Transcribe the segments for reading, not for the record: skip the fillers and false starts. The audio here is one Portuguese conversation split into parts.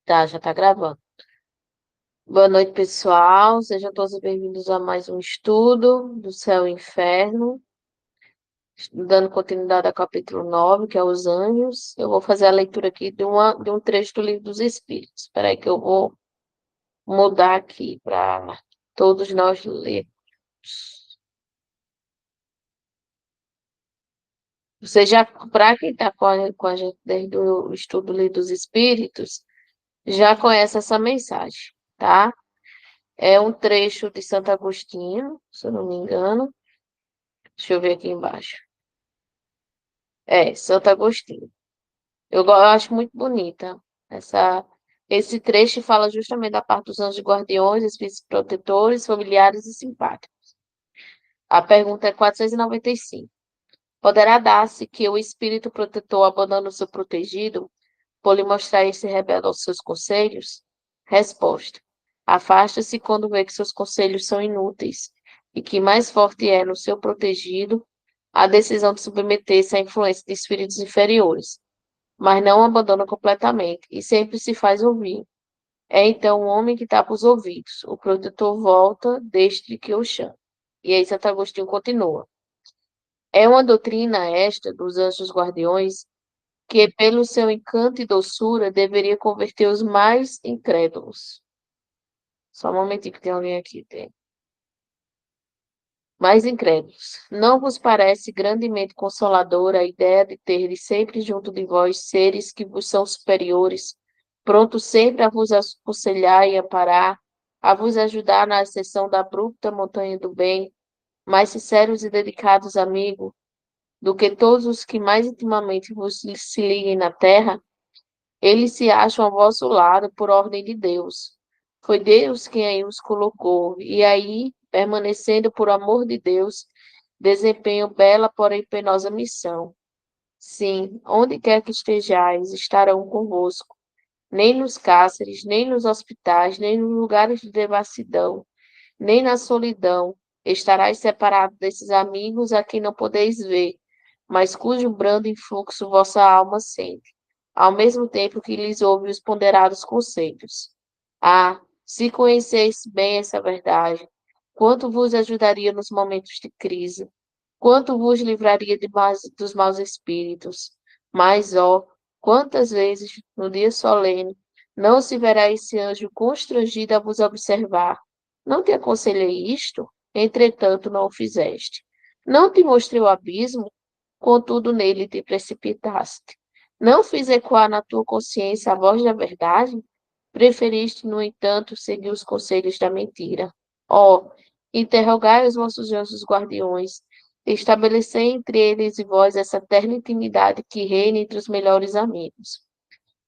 Tá, já tá gravando. Boa noite, pessoal. Sejam todos bem-vindos a mais um estudo do Céu e Inferno, dando continuidade ao capítulo 9, que é os anjos. Eu vou fazer a leitura aqui de um trecho do Livro dos Espíritos. Espera aí que eu vou mudar aqui para todos nós lermos. Você já, para quem está com a gente desde o estudo do Livro dos Espíritos, já conhece essa mensagem, tá? É um trecho de Santo Agostinho, se eu não me engano. Deixa eu ver aqui embaixo. É, Santo Agostinho. Eu acho muito bonita essa, esse trecho fala justamente da parte dos anjos guardiões, espíritos protetores, familiares e simpáticos. A pergunta é 495. Poderá dar-se que o espírito protetor abandone o seu protegido por lhe mostrar esse rebelde aos seus conselhos? Resposta. Afasta-se quando vê que seus conselhos são inúteis e que mais forte é no seu protegido a decisão de submeter-se à influência de espíritos inferiores, mas não abandona completamente e sempre se faz ouvir. É então o homem que tapa os ouvidos. O protetor volta desde que o chama. E aí Santo Agostinho continua. É uma doutrina esta dos anjos guardiões que, pelo seu encanto e doçura, deveria converter os mais incrédulos. Só um momentinho que tem alguém aqui. Tem. Mais incrédulos. Não vos parece grandemente consoladora a ideia de terdes sempre junto de vós seres que vos são superiores, prontos sempre a vos aconselhar e amparar, a vos ajudar na ascensão da abrupta montanha do bem, mais sinceros e dedicados amigos do que todos os que mais intimamente vos se liguem na terra? Eles se acham ao vosso lado por ordem de Deus. Foi Deus quem aí os colocou, e aí, permanecendo por amor de Deus, desempenham bela, porém penosa missão. Sim, onde quer que estejais, estarão convosco. Nem nos cárceres, nem nos hospitais, nem nos lugares de devassidão, nem na solidão, estarás separado desses amigos a quem não podeis ver, mas cujo brando influxo vossa alma sente, ao mesmo tempo que lhes ouve os ponderados conselhos. Ah, se conheceis bem essa verdade, quanto vos ajudaria nos momentos de crise, quanto vos livraria dos maus espíritos. Mas, ó, quantas vezes, no dia solene, não se verá esse anjo constrangido a vos observar. Não te aconselhei isto? Entretanto, não o fizeste. Não te mostrei o abismo? Contudo, nele te precipitaste. Não fiz ecoar na tua consciência a voz da verdade? Preferiste, no entanto, seguir os conselhos da mentira. Ó, interrogai os vossos anjos guardiões, estabelecei entre eles e vós essa terna intimidade que reina entre os melhores amigos.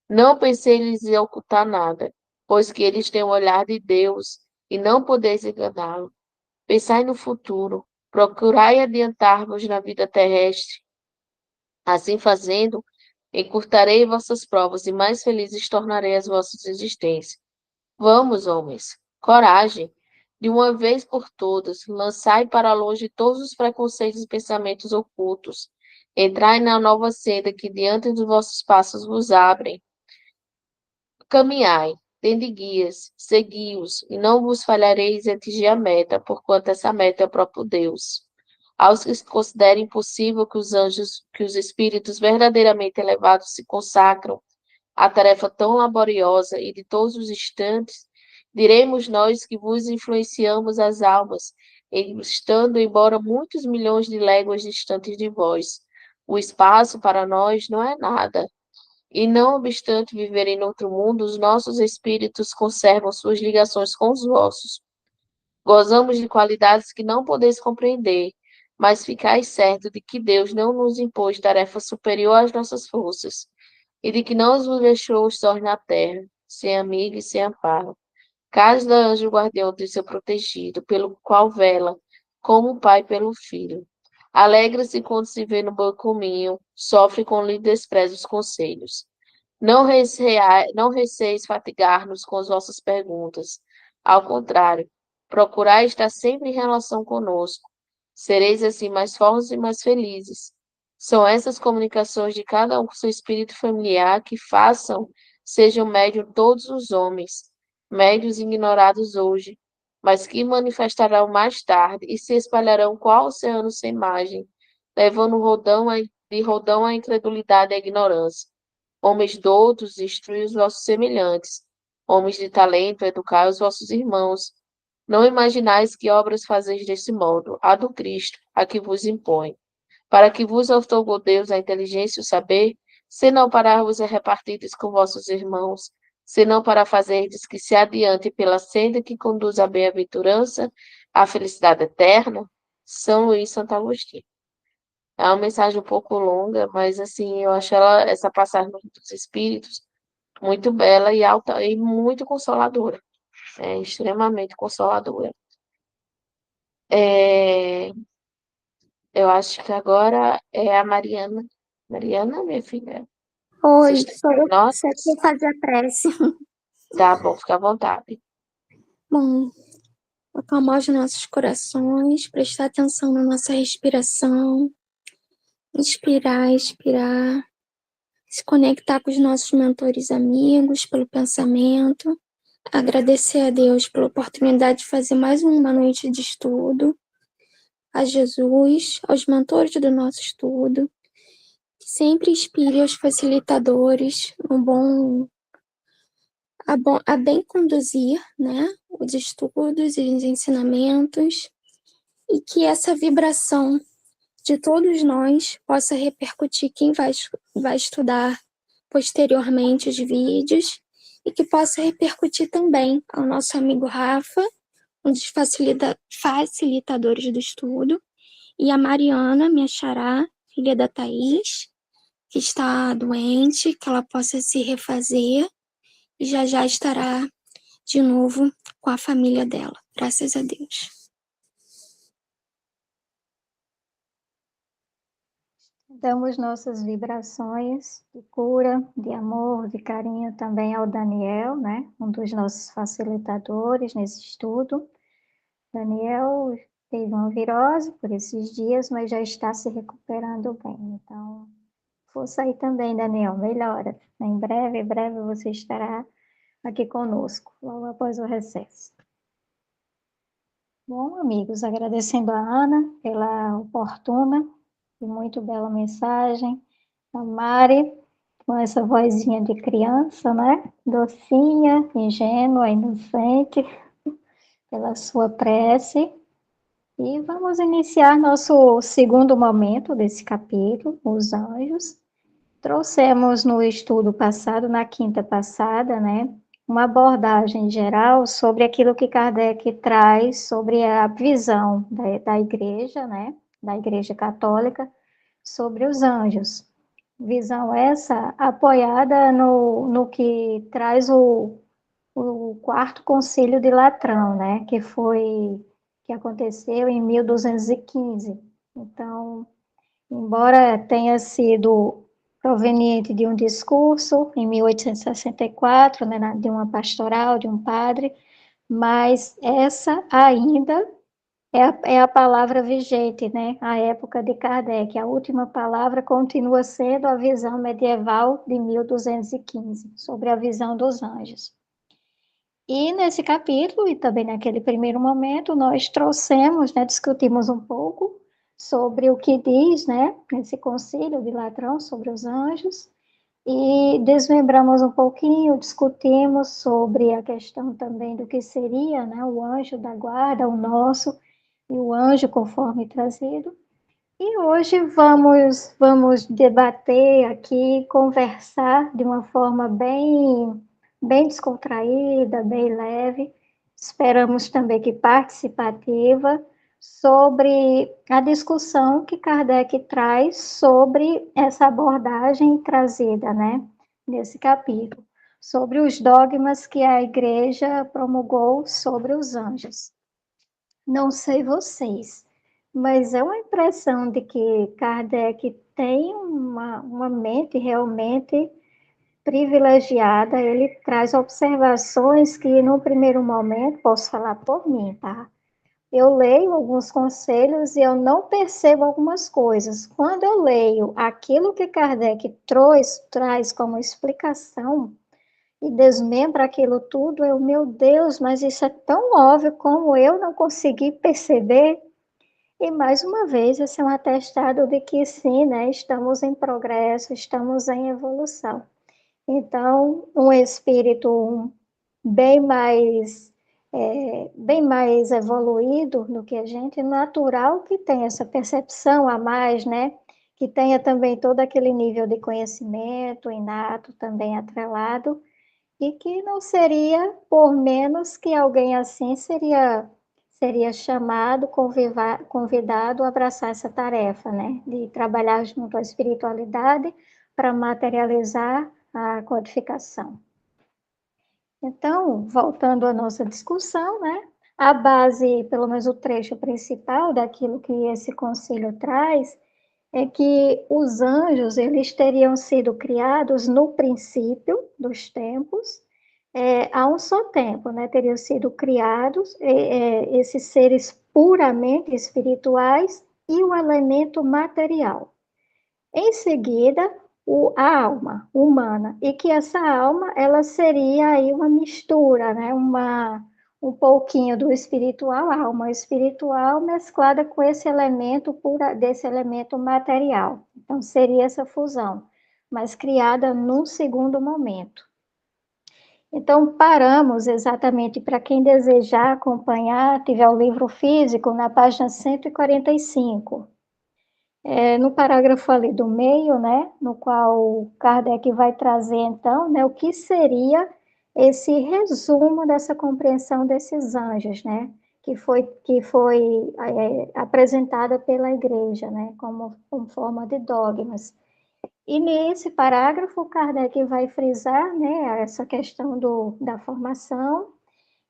Não pensei lhes ocultar nada, pois que eles têm o olhar de Deus e não podeis enganá-lo. Pensai no futuro, procurai adiantar-vos na vida terrestre. Assim fazendo, encurtarei vossas provas e mais felizes tornarei as vossas existências. Vamos, homens, coragem! De uma vez por todas, lançai para longe todos os preconceitos e pensamentos ocultos. Entrai na nova senda que diante dos vossos passos vos abrem. Caminhai, tende guias, segui-os, e não vos falhareis em atingir a meta, porquanto essa meta é o próprio Deus. Aos que considerem possível que os anjos, que os espíritos verdadeiramente elevados se consacram à tarefa tão laboriosa e de todos os instantes, diremos nós que vos influenciamos as almas, estando embora muitos milhões de léguas distantes de vós. O espaço para nós não é nada. E não obstante viverem em outro mundo, os nossos espíritos conservam suas ligações com os vossos. Gozamos de qualidades que não podeis compreender, mas ficais certo de que Deus não nos impôs tarefa superior às nossas forças, e de que não nos deixou sós na terra, sem amigo e sem amparo. Cada anjo guardião de seu protegido, pelo qual vela, como o pai pelo filho. Alegra-se quando se vê no bom caminho, sofre quando lhe despreza os conselhos. Não receis fatigar-nos com as vossas perguntas. Ao contrário, procurai estar sempre em relação conosco. Sereis assim mais fortes e mais felizes. São essas comunicações de cada um com seu espírito familiar que façam sejam médium todos os homens, médios ignorados hoje, mas que manifestarão mais tarde e se espalharão qual oceano sem margem, levando de rodão a incredulidade e a ignorância. Homens doutos, instruí os vossos semelhantes. Homens de talento, educai os vossos irmãos. Não imaginais que obras fazeis desse modo, a do Cristo, a que vos impõe. Para que vos outorgou Deus a inteligência e o saber, senão para vos repartirdes com vossos irmãos, senão para fazerdes que se adiante pela senda que conduz à bem-aventurança, à felicidade eterna. São Luís Santo Agostinho. É uma mensagem um pouco longa, mas assim, eu acho essa passagem dos Espíritos muito bela e alta e muito consoladora. É extremamente consoladora. É, eu acho que agora é a Mariana. Mariana, minha filha, você Oi, está sou eu com que notas? você quer fazer a prece. Tá bom, fica à vontade. Bom, acalmar os nossos corações, prestar atenção na nossa respiração, inspirar, expirar, se conectar com os nossos mentores amigos pelo pensamento, agradecer a Deus pela oportunidade de fazer mais uma noite de estudo, a Jesus, aos mentores do nosso estudo, que sempre inspire os facilitadores a bem conduzir, né, os estudos e os ensinamentos, e que essa vibração de todos nós possa repercutir quem vai estudar posteriormente os vídeos, e que possa repercutir também ao nosso amigo Rafa, um dos facilitadores do estudo, e a Mariana, minha xará, filha da Thaís, que está doente, que ela possa se refazer e já já estará de novo com a família dela, graças a Deus. Damos nossas vibrações de cura, de amor, de carinho também ao Daniel, né? Um dos nossos facilitadores nesse estudo. Daniel teve uma virose por esses dias, mas já está se recuperando bem. Então, força aí também, Daniel, melhora. Em breve você estará aqui conosco, logo após o recesso. Bom, amigos, agradecendo a Ana pela oportuna e muito bela mensagem, a Mari, com essa vozinha de criança, né? Docinha, ingênua, inocente, pela sua prece. E vamos iniciar nosso segundo momento desse capítulo, os anjos. Trouxemos no estudo passado, na quinta passada, né, uma abordagem geral sobre aquilo que Kardec traz sobre a visão da igreja, né, da igreja católica, sobre os anjos. Visão essa apoiada no que traz o quarto concílio de Latrão, né, que aconteceu em 1215. Então, embora tenha sido proveniente de um discurso em 1864, né, de uma pastoral, de um padre, mas essa ainda é a palavra vigente, né? A época de Kardec. A última palavra continua sendo a visão medieval de 1215, sobre a visão dos anjos. E nesse capítulo, e também naquele primeiro momento, nós trouxemos, né, discutimos um pouco sobre o que diz, né, esse concílio de Latrão sobre os anjos, e desmembramos um pouquinho, discutimos sobre a questão também do que seria, né, o anjo da guarda, o nosso, e o anjo conforme trazido. E hoje vamos debater aqui, conversar de uma forma bem descontraída, bem leve. Esperamos também que participativa sobre a discussão que Kardec traz sobre essa abordagem trazida, né, nesse capítulo, sobre os dogmas que a Igreja promulgou sobre os anjos. Não sei vocês, mas é uma impressão de que Kardec tem uma mente realmente privilegiada. Ele traz observações que, no primeiro momento, posso falar por mim, tá? Eu leio alguns conselhos e eu não percebo algumas coisas. Quando eu leio aquilo que Kardec traz como explicação, e desmembra aquilo tudo, meu Deus, mas isso é tão óbvio como eu não consegui perceber. E mais uma vez, esse é um atestado de que sim, né, estamos em progresso, estamos em evolução. Então, um espírito bem mais, bem mais evoluído do que a gente, natural que tenha essa percepção a mais, né? Que tenha também todo aquele nível de conhecimento inato também atrelado, e que não seria por menos que alguém assim seria chamado, convidado a abraçar essa tarefa, né? De trabalhar junto à espiritualidade para materializar a codificação. Então, voltando à nossa discussão, né? A base, pelo menos o trecho principal daquilo que esse concílio traz, é que os anjos, eles teriam sido criados no princípio dos tempos, há um só tempo, né? Teriam sido criados esses seres puramente espirituais e o elemento material. Em seguida, a alma humana, e que essa alma, ela seria aí uma mistura, né? Um pouquinho do espiritual, a alma espiritual mesclada com esse elemento desse elemento material. Então, seria essa fusão, mas criada num segundo momento. Então, paramos exatamente para quem desejar acompanhar, tiver o livro físico, na página 145. No parágrafo ali do meio, né, no qual Kardec vai trazer, então, né, o que seria esse resumo dessa compreensão desses anjos, né, que foi apresentada pela Igreja, né, como forma de dogmas. E nesse parágrafo, Kardec vai frisar, né, essa questão da formação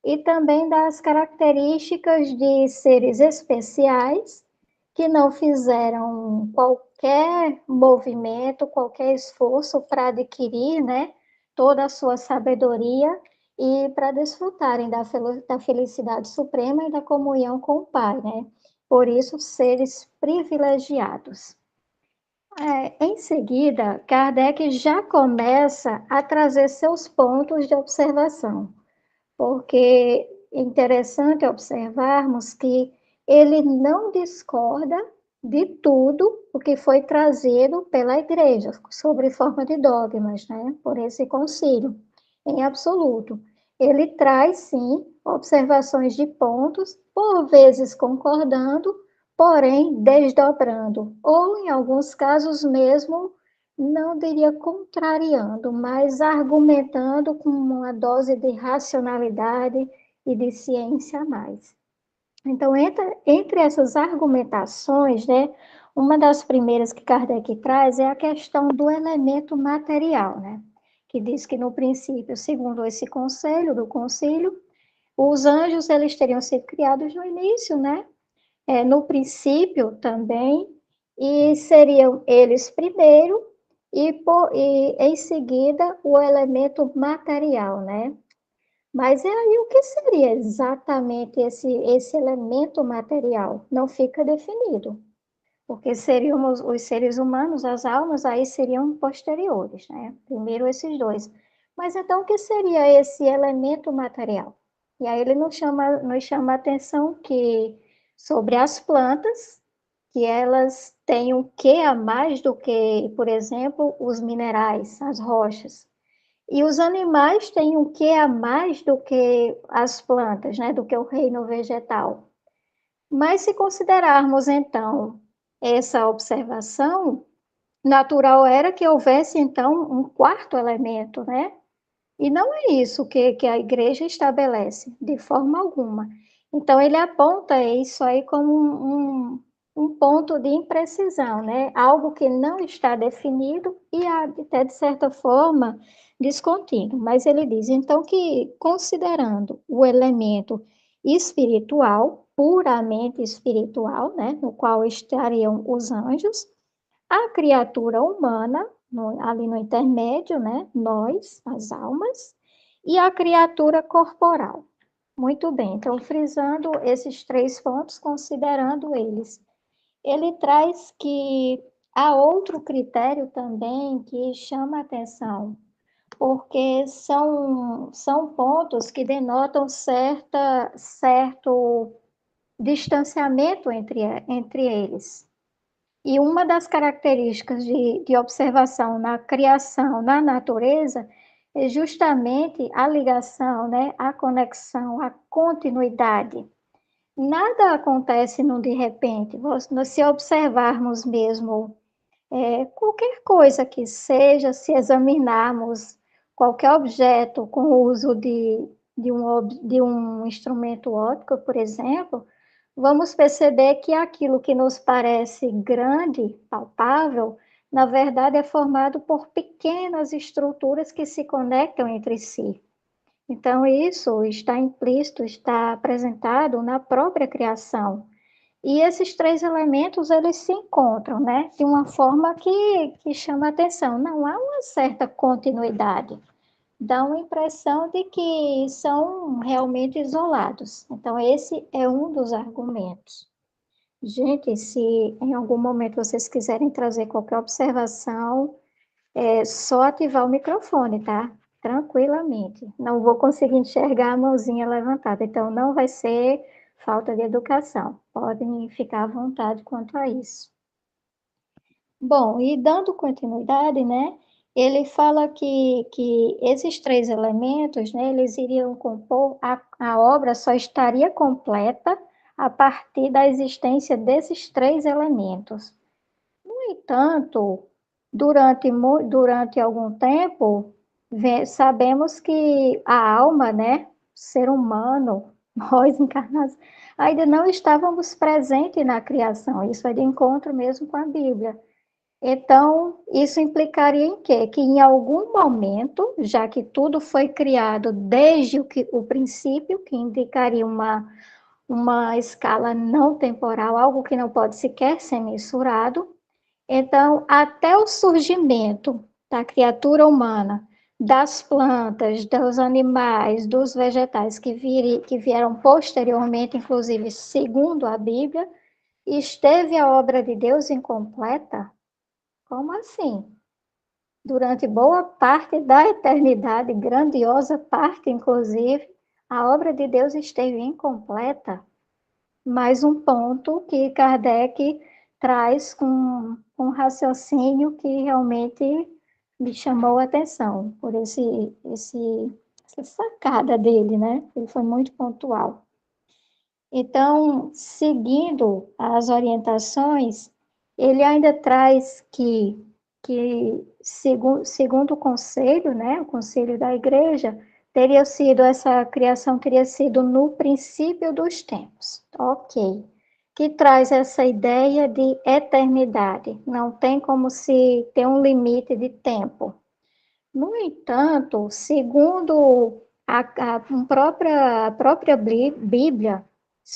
e também das características de seres especiais que não fizeram qualquer movimento, qualquer esforço para adquirir, né, toda a sua sabedoria e para desfrutarem da felicidade suprema e da comunhão com o Pai, né? Por isso, seres privilegiados. Em seguida, Kardec já começa a trazer seus pontos de observação, porque é interessante observarmos que ele não discorda de tudo o que foi trazido pela Igreja, sobre forma de dogmas, né, por esse concílio, em absoluto. Ele traz, sim, observações de pontos, por vezes concordando, porém desdobrando, ou em alguns casos mesmo, não diria contrariando, mas argumentando com uma dose de racionalidade e de ciência a mais. Então, entre essas argumentações, né, uma das primeiras que Kardec traz é a questão do elemento material, né, que diz que no princípio, segundo esse conselho do concílio, os anjos eles teriam sido criados no início, né, no princípio também, e seriam eles primeiro e em seguida o elemento material, né? Mas e aí o que seria exatamente esse elemento material? Não fica definido, porque seriam os seres humanos, as almas, aí seriam posteriores, né? Primeiro esses dois. Mas então o que seria esse elemento material? E aí ele nos chama a atenção que sobre as plantas, que elas têm o que a mais do que, por exemplo, os minerais, as rochas. E os animais têm o que a mais do que as plantas, né? Do que o reino vegetal. Mas se considerarmos, então, essa observação, natural era que houvesse, então, um quarto elemento, né? E não é isso que a igreja estabelece, de forma alguma. Então, ele aponta isso aí como um ponto de imprecisão, né? Algo que não está definido e até, de certa forma, descontínuo. Mas ele diz, então, que considerando o elemento espiritual, puramente espiritual, né? No qual estariam os anjos, a criatura humana, ali no intermédio, né? Nós, as almas, e a criatura corporal. Muito bem, então, frisando esses três pontos, considerando eles. Ele traz que há outro critério também que chama a atenção, porque são pontos que denotam certo distanciamento entre eles. E uma das características de observação na criação, na natureza, é justamente a ligação, né? A conexão, a continuidade. Nada acontece no de repente. Se observarmos mesmo qualquer coisa que seja, se examinarmos qualquer objeto com o uso de um instrumento óptico, por exemplo, vamos perceber que aquilo que nos parece grande, palpável, na verdade é formado por pequenas estruturas que se conectam entre si. Então, isso está implícito, está apresentado na própria criação. E esses três elementos, eles se encontram, né? De uma forma que chama atenção. Não há uma certa continuidade. Dá uma impressão de que são realmente isolados. Então, esse é um dos argumentos. Gente, se em algum momento vocês quiserem trazer qualquer observação, é só ativar o microfone, tá? Tranquilamente. Não vou conseguir enxergar a mãozinha levantada, então não vai ser falta de educação. Podem ficar à vontade quanto a isso. Bom, e dando continuidade, né? Ele fala que esses três elementos, né, eles iriam compor, a obra só estaria completa a partir da existência desses três elementos. No entanto, durante algum tempo, sabemos que a alma, né, ser humano, nós encarnados, ainda não estávamos presentes na criação. Isso é de encontro mesmo com a Bíblia. Então, isso implicaria em quê? Que em algum momento, já que tudo foi criado desde o princípio, que indicaria uma escala não temporal, algo que não pode sequer ser mensurado, então, até o surgimento da criatura humana, das plantas, dos animais, dos vegetais que vieram posteriormente, inclusive segundo a Bíblia, esteve a obra de Deus incompleta? Como assim? Durante boa parte da eternidade, grandiosa parte, inclusive, a obra de Deus esteve incompleta. Mais um ponto que Kardec traz com um raciocínio que realmente me chamou a atenção, por essa sacada dele, né? Ele foi muito pontual. Então, seguindo as orientações, ele ainda traz que segundo o conselho, né, o conselho da igreja, essa criação teria sido no princípio dos tempos, ok, que traz essa ideia de eternidade, não tem como se ter um limite de tempo. No entanto, segundo a própria Bíblia,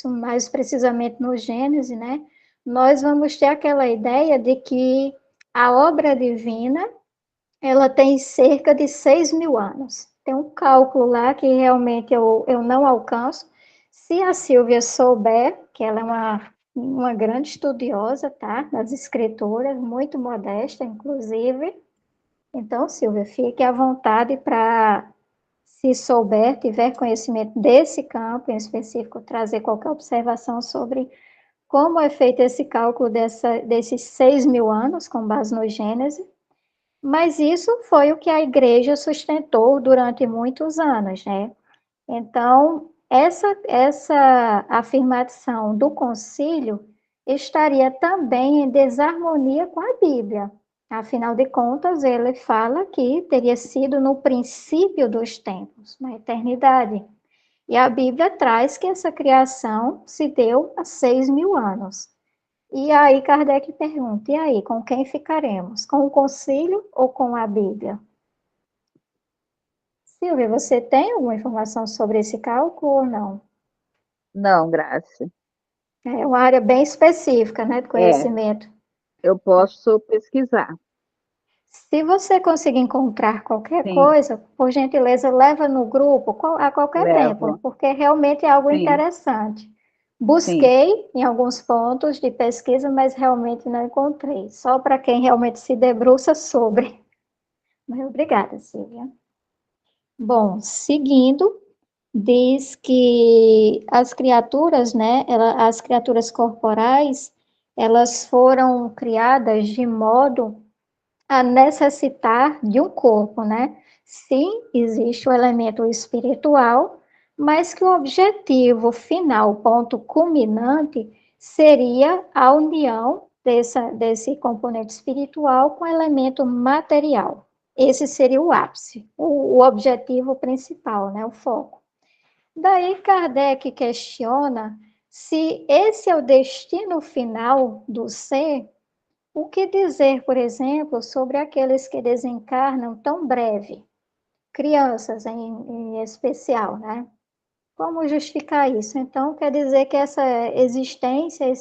mais precisamente no Gênesis, né, nós vamos ter aquela ideia de que a obra divina, ela tem cerca de 6.000 anos. Tem um cálculo lá que realmente eu não alcanço. Se a Silvia souber, que ela é uma grande estudiosa, tá? Das escrituras, muito modesta, inclusive. Então, Silvia, fique à vontade para, se souber, tiver conhecimento desse campo em específico, trazer qualquer observação sobre como é feito esse cálculo desses 6.000 anos, com base no Gênesis. Mas isso foi o que a igreja sustentou durante muitos anos, né? Então, essa afirmação do concílio estaria também em desarmonia com a Bíblia. Afinal de contas, ele fala que teria sido no princípio dos tempos, na eternidade. E a Bíblia traz que essa criação se deu há 6.000 anos. E aí Kardec pergunta, e aí, com quem ficaremos? Com o concílio ou com a Bíblia? Silvia, você tem alguma informação sobre esse cálculo ou não? Não, Graça. É uma área bem específica, né, de conhecimento. Eu posso pesquisar. Se você conseguir encontrar qualquer Sim. coisa, por gentileza, leva no grupo a qualquer tempo, porque realmente é algo Sim. interessante. Busquei em alguns pontos de pesquisa, mas realmente não encontrei. Só para quem realmente se debruça sobre. Mas obrigada, Silvia. Bom, seguindo, diz que as criaturas, né, as criaturas corporais, elas foram criadas de modo a necessitar de um corpo, né? Sim, existe o elemento espiritual, mas que o objetivo final, o ponto culminante, seria a união desse componente espiritual com o elemento material. Esse seria o ápice, o objetivo principal, né? O foco. Daí Kardec questiona se esse é o destino final do ser. O que dizer, por exemplo, sobre aqueles que desencarnam tão breve? Crianças em especial, né? Como justificar isso? Então, quer dizer que essa existência,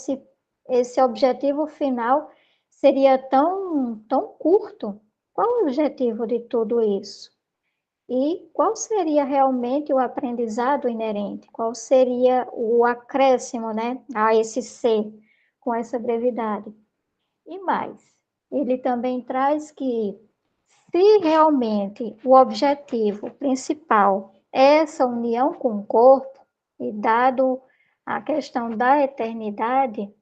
esse objetivo final seria tão curto? Qual o objetivo de tudo isso? E qual seria realmente o aprendizado inerente? Qual seria o acréscimo, né, a esse ser com essa brevidade? E mais, ele também traz que, se realmente o objetivo principal é essa união com o corpo, e dado a questão da eternidade,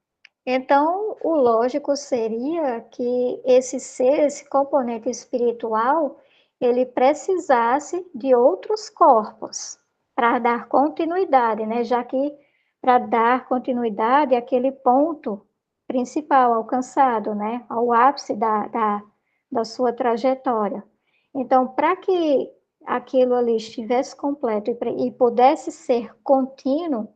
então o lógico seria que esse ser, esse componente espiritual, ele precisasse de outros corpos para dar continuidade, né? Já que para dar continuidade àquele ponto principal alcançado, né? Ao ápice da sua trajetória. Então, para que aquilo ali estivesse completo e pudesse ser contínuo,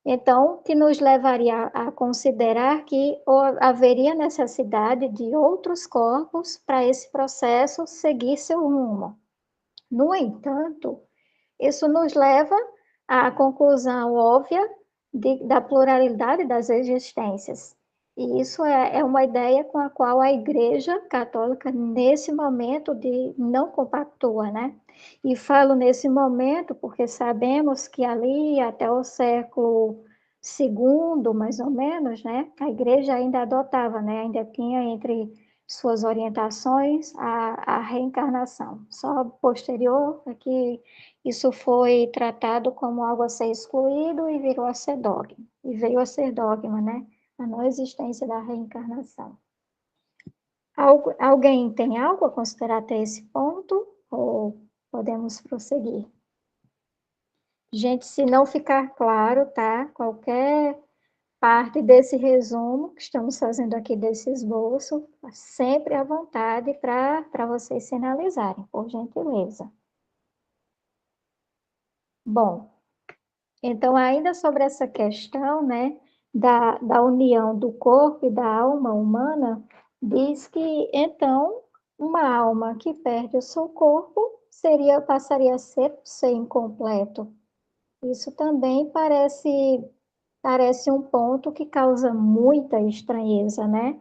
então, que nos levaria a considerar que haveria necessidade de outros corpos para esse processo seguir seu rumo. No entanto, isso nos leva à conclusão óbvia da pluralidade das existências. E isso é uma ideia com a qual a Igreja Católica, nesse momento, não compactua, né? E falo nesse momento porque sabemos que ali, até o século segundo, mais ou menos, né? A Igreja ainda adotava, né? Ainda tinha entre suas orientações a reencarnação. Só posterior é que isso foi tratado como algo a ser excluído e virou a ser dogma. E veio a ser dogma, né? A não existência da reencarnação. Alguém tem algo a considerar até esse ponto? Ou podemos prosseguir? Gente, se não ficar claro, tá? Qualquer parte desse resumo que estamos fazendo aqui desse esboço, sempre à vontade para vocês sinalizarem, por gentileza. Bom, então, ainda sobre essa questão, né, da união do corpo e da alma humana, diz que, então, uma alma que perde o seu corpo passaria a ser incompleto. Isso também parece um ponto que causa muita estranheza, né?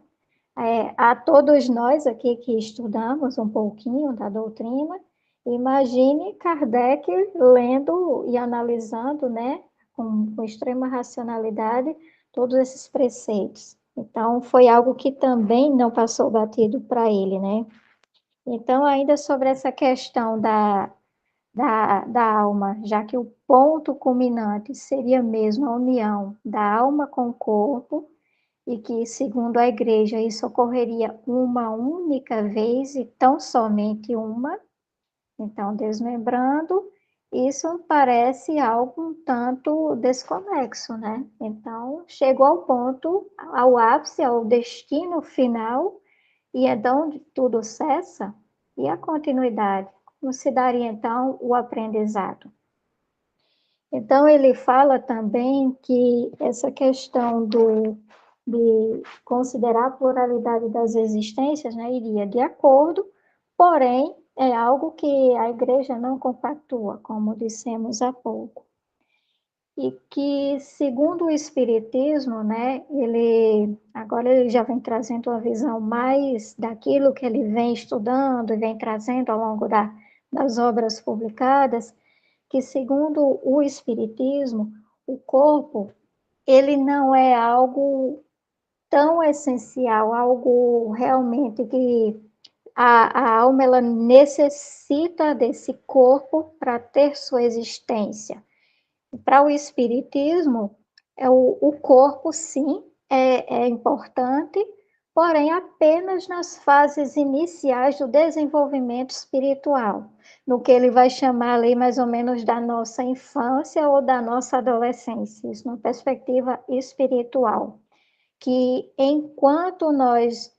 A todos nós aqui que estudamos um pouquinho da doutrina, imagine Kardec lendo e analisando, né, com extrema racionalidade, todos esses preceitos. Então, foi algo que também não passou batido para ele, né? Então, ainda sobre essa questão da alma, já que o ponto culminante seria mesmo a união da alma com o corpo, e que, segundo a igreja, isso ocorreria uma única vez e tão somente uma. Então, desmembrando, isso parece algo um tanto desconexo, né? Então, chegou ao ponto, ao ápice, ao destino final, e é de onde tudo cessa, e a continuidade. Como se daria, então, o aprendizado? Então, ele fala também que essa questão de considerar a pluralidade das existências, né, iria de acordo, porém, é algo que a igreja não compactua, como dissemos há pouco. E que, segundo o Espiritismo, né, agora ele já vem trazendo uma visão mais daquilo que ele vem estudando e vem trazendo ao longo das obras publicadas, que, segundo o Espiritismo, o corpo, ele não é algo tão essencial, algo realmente que a alma ela necessita desse corpo para ter sua existência. Para o espiritismo, o corpo, sim, é importante, porém apenas nas fases iniciais do desenvolvimento espiritual, no que ele vai chamar ali mais ou menos da nossa infância ou da nossa adolescência, isso numa perspectiva espiritual, que enquanto nós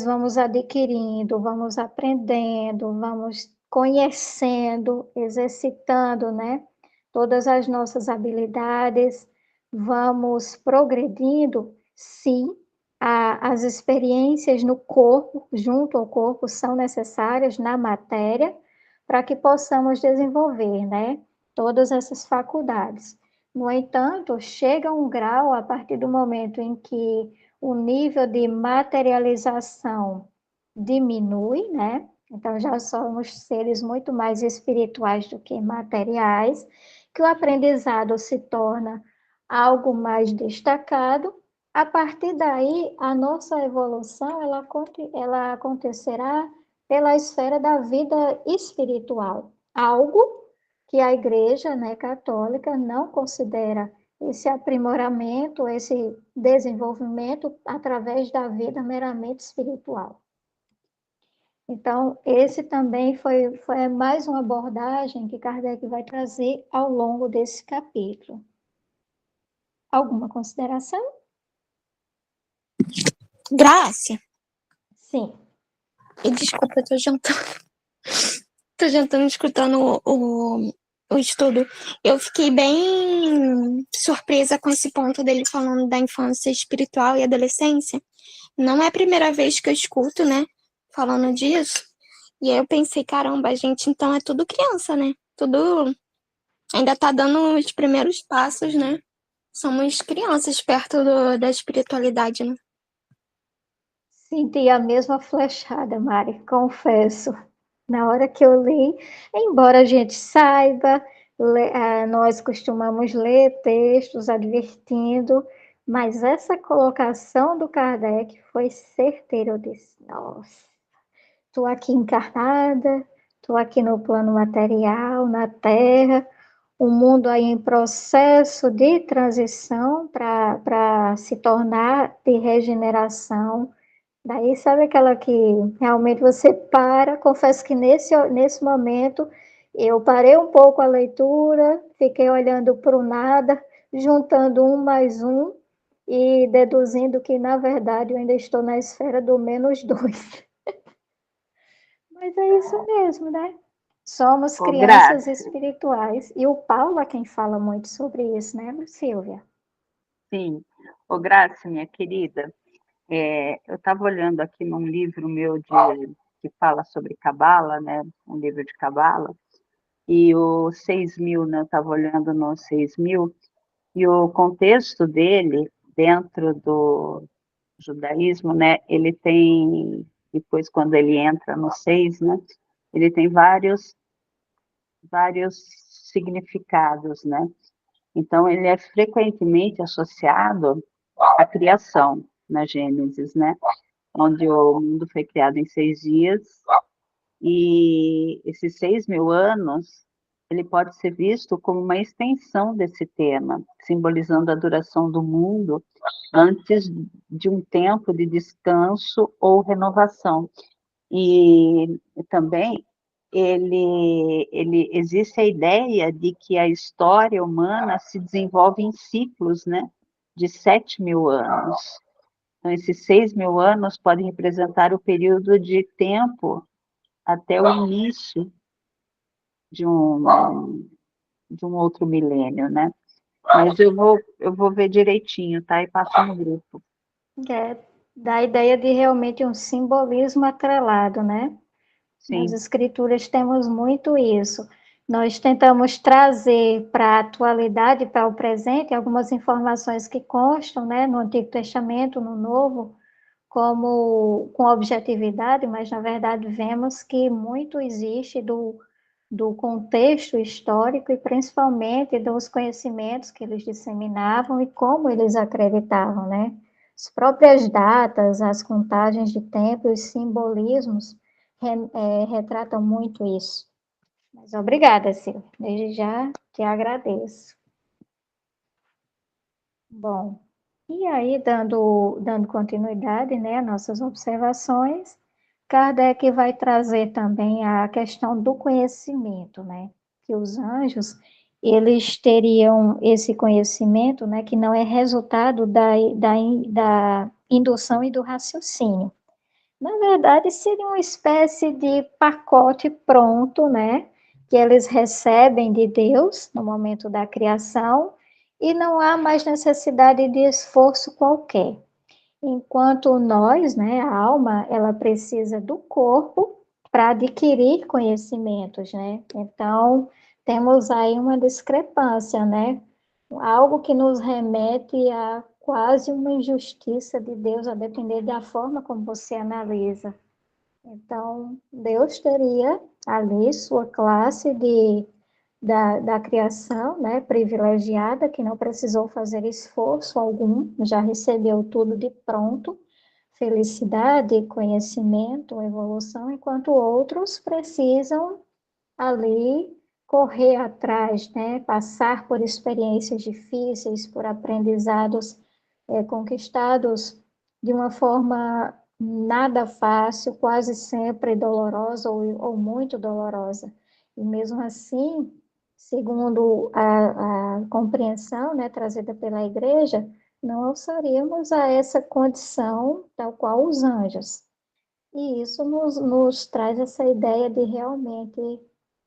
vamos adquirindo, vamos aprendendo, vamos conhecendo, exercitando, né, todas as nossas habilidades, vamos progredindo, sim, as experiências no corpo, junto ao corpo, são necessárias na matéria para que possamos desenvolver, né, todas essas faculdades. No entanto, chega um grau a partir do momento em que o nível de materialização diminui, né? Então já somos seres muito mais espirituais do que materiais, que o aprendizado se torna algo mais destacado. A partir daí, a nossa evolução ela acontecerá pela esfera da vida espiritual, algo que a Igreja, né, católica não considera esse aprimoramento, esse desenvolvimento através da vida meramente espiritual. Então, esse também foi mais uma abordagem que Kardec vai trazer ao longo desse capítulo. Alguma consideração? Graça, Sim. e desculpa, eu tô jantando. Tô jantando, escutando o estudo. Eu fiquei bem surpresa com esse ponto dele falando da infância espiritual e adolescência. Não é a primeira vez que eu escuto, né, falando disso. E aí eu pensei, caramba, a gente então é tudo criança, né? Tudo ainda tá dando os primeiros passos, né? Somos crianças perto da espiritualidade, né? Senti a mesma flechada, Mari, confesso. Na hora que eu li, embora a gente saiba, nós costumamos ler textos advertindo, mas essa colocação do Kardec foi certeira. Eu disse, nossa, estou aqui encarnada, estou aqui no plano material, na Terra, o mundo aí em processo de transição para se tornar de regeneração. Daí, sabe aquela que realmente você para? Confesso que nesse momento eu parei um pouco a leitura, fiquei olhando para o nada, juntando um mais um e deduzindo que, na verdade, eu ainda estou na esfera do menos dois. Mas é isso mesmo, né? Somos Ô, crianças Graça, espirituais. E o Paulo é quem fala muito sobre isso, né, Silvia? sim. Ô, Graça, minha querida, eu estava olhando aqui num livro meu que fala sobre Cabala, né? Um livro de Cabala, e o 6.000, né? Eu estava olhando no 6.000, e o contexto dele, dentro do judaísmo, né? Ele tem, depois quando ele entra no 6, né? Ele tem vários significados, né? Então, ele é frequentemente associado à criação, na Gênesis, né? Onde o mundo foi criado em 6 dias, e esses 6.000 anos, ele pode ser visto como uma extensão desse tema, simbolizando a duração do mundo antes de um tempo de descanso ou renovação. E também ele existe a ideia de que a história humana se desenvolve em ciclos, né, de 7.000 anos. Então, esses 6.000 anos podem representar o período de tempo até o início de de um outro milênio, né? Mas eu vou ver direitinho, tá? E passo no grupo. É, dá a ideia de realmente um simbolismo atrelado, né? Nas Sim, escrituras temos muito isso. Nós tentamos trazer para a atualidade, para o presente, algumas informações que constam, né, no Antigo Testamento, no Novo, como com objetividade, mas na verdade vemos que muito existe do contexto histórico e principalmente dos conhecimentos que eles disseminavam e como eles acreditavam, né? As próprias datas, as contagens de tempo, os simbolismos retratam muito isso. Mas obrigada, Silvia. Desde já te agradeço. Bom, e aí, dando continuidade, né, às nossas observações, Kardec vai trazer também a questão do conhecimento, né? Que os anjos, eles teriam esse conhecimento, né, que não é resultado da indução e do raciocínio. Na verdade, seria uma espécie de pacote pronto, né? Que eles recebem de Deus no momento da criação e não há mais necessidade de esforço qualquer. Enquanto nós, né, a alma, ela precisa do corpo para adquirir conhecimentos, né? Então, temos aí uma discrepância, né? Algo que nos remete a quase uma injustiça de Deus, a depender da forma como você analisa. Então, Deus teria ali sua classe da criação, né, privilegiada, que não precisou fazer esforço algum, já recebeu tudo de pronto, felicidade, conhecimento, evolução, enquanto outros precisam ali correr atrás, né, passar por experiências difíceis, por aprendizados conquistados de uma forma nada fácil, quase sempre dolorosa ou muito dolorosa. E mesmo assim, segundo a compreensão, né, trazida pela igreja, não alçaríamos a essa condição tal qual os anjos. E isso nos traz essa ideia de realmente,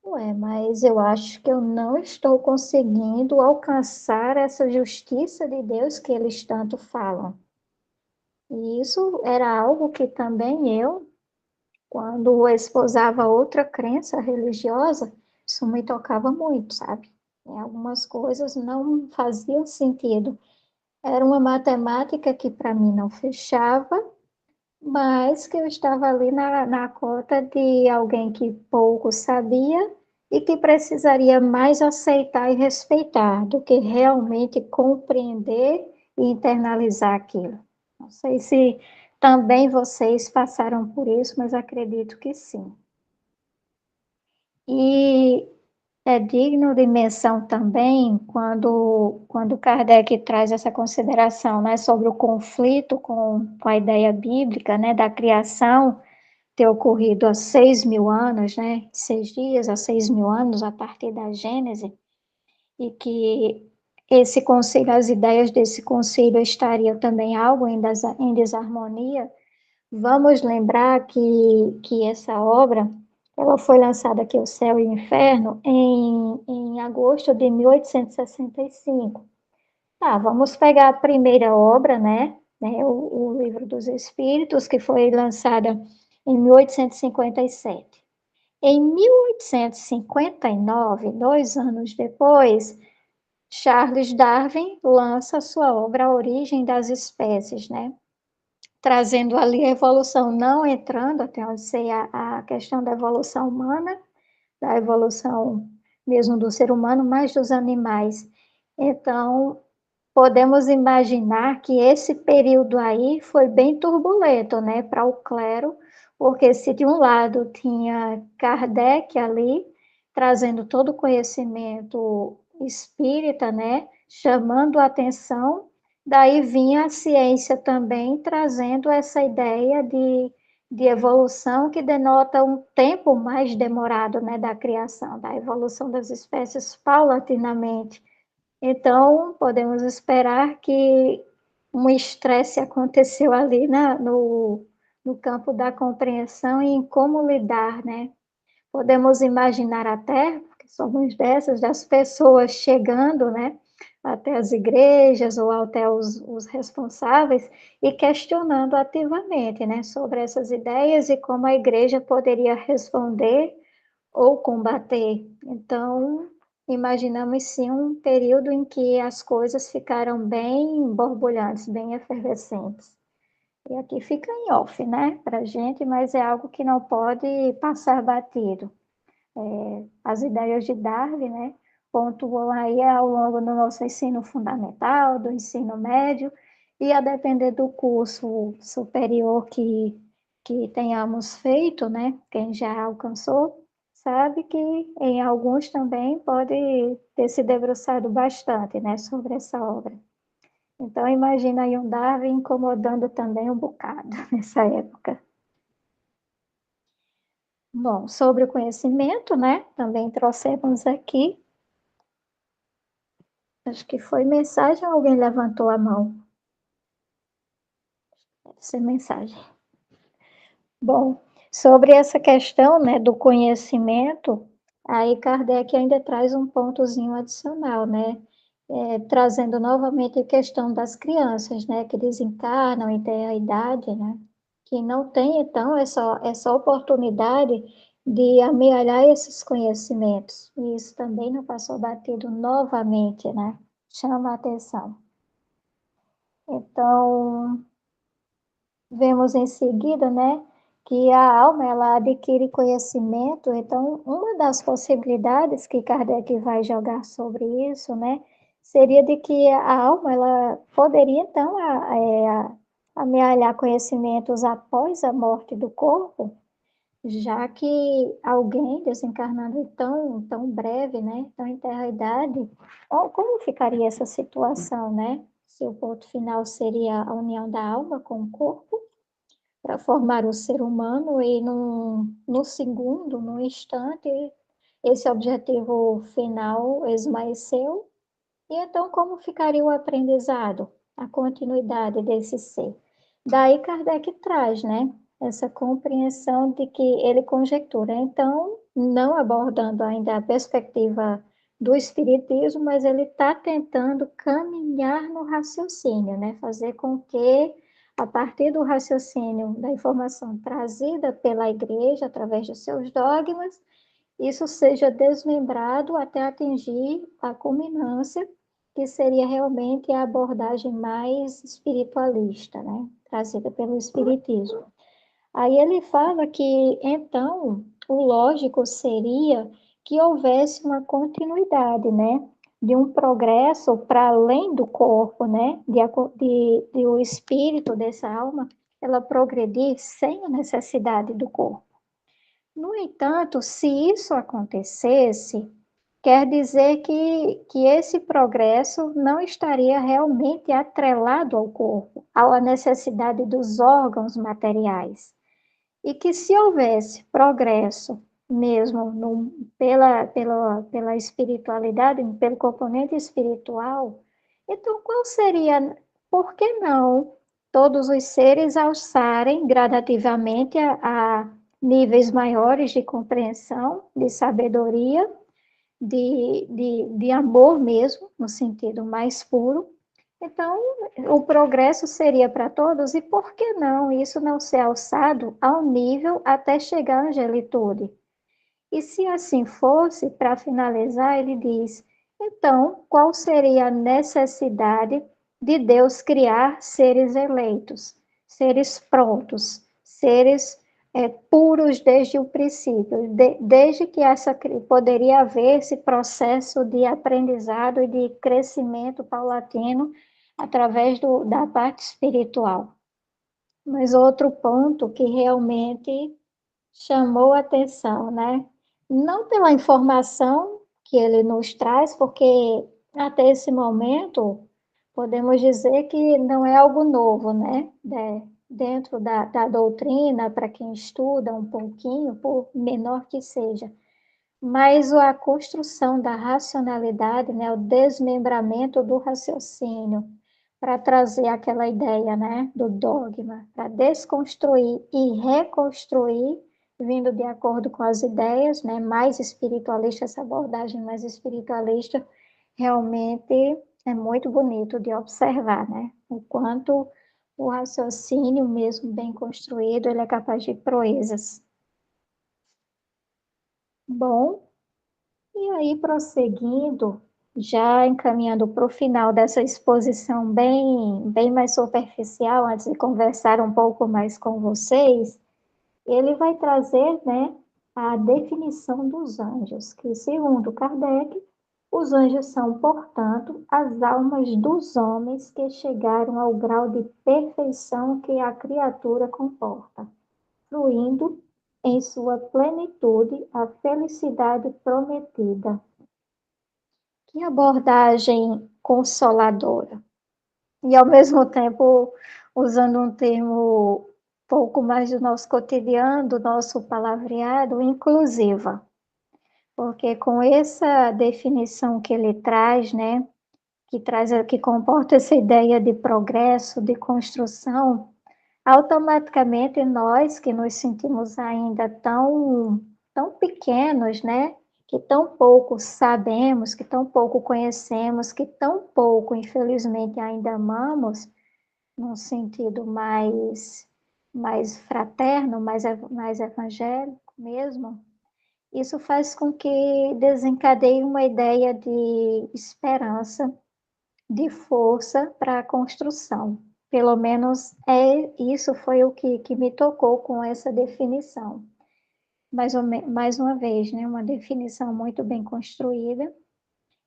ué, mas eu acho que eu não estou conseguindo alcançar essa justiça de Deus que eles tanto falam. E isso era algo que também eu, quando esposava outra crença religiosa, isso me tocava muito, sabe? Algumas coisas não faziam sentido. Era uma matemática que para mim não fechava, mas que eu estava ali na cota de alguém que pouco sabia e que precisaria mais aceitar e respeitar do que realmente compreender e internalizar aquilo. Não sei se também vocês passaram por isso, mas acredito que sim. E é digno de menção também quando Kardec traz essa consideração, né, sobre o conflito com a ideia bíblica, né, da criação ter ocorrido há 6.000 anos, né, 6 dias a 6.000 anos a partir da Gênese, e que esse concílio, as ideias desse concílio estariam também algo em desarmonia. Vamos lembrar que essa obra ela foi lançada aqui, O Céu e o Inferno, em agosto de 1865. Tá, vamos pegar a primeira obra, né, o Livro dos Espíritos, que foi lançada em 1857. Em 1859, 2 anos depois, Charles Darwin lança sua obra A Origem das Espécies, né? Trazendo ali a evolução, não entrando até onde sei a questão da evolução humana, da evolução mesmo do ser humano, mas dos animais. Então, podemos imaginar que esse período aí foi bem turbulento, né, para o clero, porque se de um lado tinha Kardec ali, trazendo todo o conhecimento espírita, né, chamando a atenção, daí vinha a ciência também trazendo essa ideia de evolução que denota um tempo mais demorado, né, da criação, da evolução das espécies paulatinamente. Então, podemos esperar que um estresse aconteceu ali no campo da compreensão e em como lidar, né? Podemos imaginar até, porque somos dessas, das pessoas chegando, né, até as igrejas ou até os responsáveis e questionando ativamente, né, sobre essas ideias e como a igreja poderia responder ou combater. Então, imaginamos sim um período em que as coisas ficaram bem borbulhantes, bem efervescentes. E aqui fica em off, né, para a gente, mas é algo que não pode passar batido. As ideias de Darwin, né, pontuam aí ao longo do nosso ensino fundamental, do ensino médio, e a depender do curso superior que tenhamos feito, né? Quem já alcançou, sabe que em alguns também pode ter se debruçado bastante, né, sobre essa obra. Então, imagina aí um Darwin incomodando também um bocado nessa época. Bom, sobre o conhecimento, né, também trouxemos aqui, acho que foi mensagem ou alguém levantou a mão? Deve ser mensagem. Bom, sobre essa questão, né, do conhecimento, aí Kardec ainda traz um pontozinho adicional, né, trazendo novamente a questão das crianças, né, que desencarnam e têm a idade, né, que não tem, então, essa oportunidade de amealhar esses conhecimentos. E isso também não passou batido novamente, né, chama a atenção. Então, vemos em seguida, né, que a alma ela adquire conhecimento. Então, uma das possibilidades que Kardec vai jogar sobre isso, né, seria de que a alma ela poderia então amealhar conhecimentos após a morte do corpo, já que alguém desencarnando tão breve, né, tão em tenra idade, como ficaria essa situação, né? Se o ponto final seria a união da alma com o corpo, para formar o ser humano e no segundo, no instante, esse objetivo final esmaeceu. E então, como ficaria o aprendizado, a continuidade desse ser? Daí Kardec traz, né, essa compreensão de que ele conjectura. Então, não abordando ainda a perspectiva do espiritismo, mas ele está tentando caminhar no raciocínio, né, fazer com que a partir do raciocínio, da informação trazida pela igreja através de seus dogmas, isso seja desmembrado até atingir a culminância, que seria realmente a abordagem mais espiritualista, né? Trazida pelo Espiritismo. Aí ele fala que, então, o lógico seria que houvesse uma continuidade, né? De um progresso para além do corpo, né? De o espírito dessa alma, ela progredir sem a necessidade do corpo. No entanto, se isso acontecesse, quer dizer que esse progresso não estaria realmente atrelado ao corpo, à necessidade dos órgãos materiais. E que se houvesse progresso mesmo pela espiritualidade, pelo componente espiritual, então qual seria, por que não todos os seres alçarem gradativamente a níveis maiores de compreensão, de sabedoria, de amor mesmo, no sentido mais puro? Então, o progresso seria para todos, e por que não isso não ser alçado ao nível até chegar à angelitude? E se assim fosse, para finalizar, ele diz: então, qual seria a necessidade de Deus criar seres eleitos, seres prontos, seres puros desde o princípio, desde que poderia haver esse processo de aprendizado e de crescimento paulatino através da parte espiritual. Mas outro ponto que realmente chamou a atenção, né? Não pela informação que ele nos traz, porque até esse momento podemos dizer que não é algo novo, né? Dentro da doutrina, para quem estuda um pouquinho, por menor que seja. Mas a construção da racionalidade, né? O desmembramento do raciocínio, para trazer aquela ideia, né? Do dogma, para desconstruir e reconstruir vindo de acordo com as ideias, né, mais espiritualista, essa abordagem mais espiritualista, realmente é muito bonito de observar, né, o quanto o raciocínio, mesmo bem construído, ele é capaz de proezas. Bom, e aí prosseguindo, já encaminhando para o final dessa exposição bem mais superficial, antes de conversar um pouco mais com vocês, ele vai trazer, né, a definição dos anjos, que, segundo Kardec, os anjos são, portanto, as almas dos homens que chegaram ao grau de perfeição que a criatura comporta. fruindo em sua plenitude a felicidade prometida. Que abordagem consoladora! E, ao mesmo tempo, usando um termo pouco mais do nosso cotidiano, do nosso palavreado, inclusiva. Porque com essa definição que ele traz, né, que comporta essa ideia de progresso, de construção, automaticamente nós que nos sentimos ainda tão pequenos, né, que tão pouco sabemos, que tão pouco conhecemos, que tão pouco, infelizmente, ainda amamos, num sentido mais fraterno, mais evangélico mesmo, isso faz com que desencadeie uma ideia de esperança, de força para a construção. Pelo menos isso foi o que me tocou com essa definição. Mais uma vez, né, uma definição muito bem construída,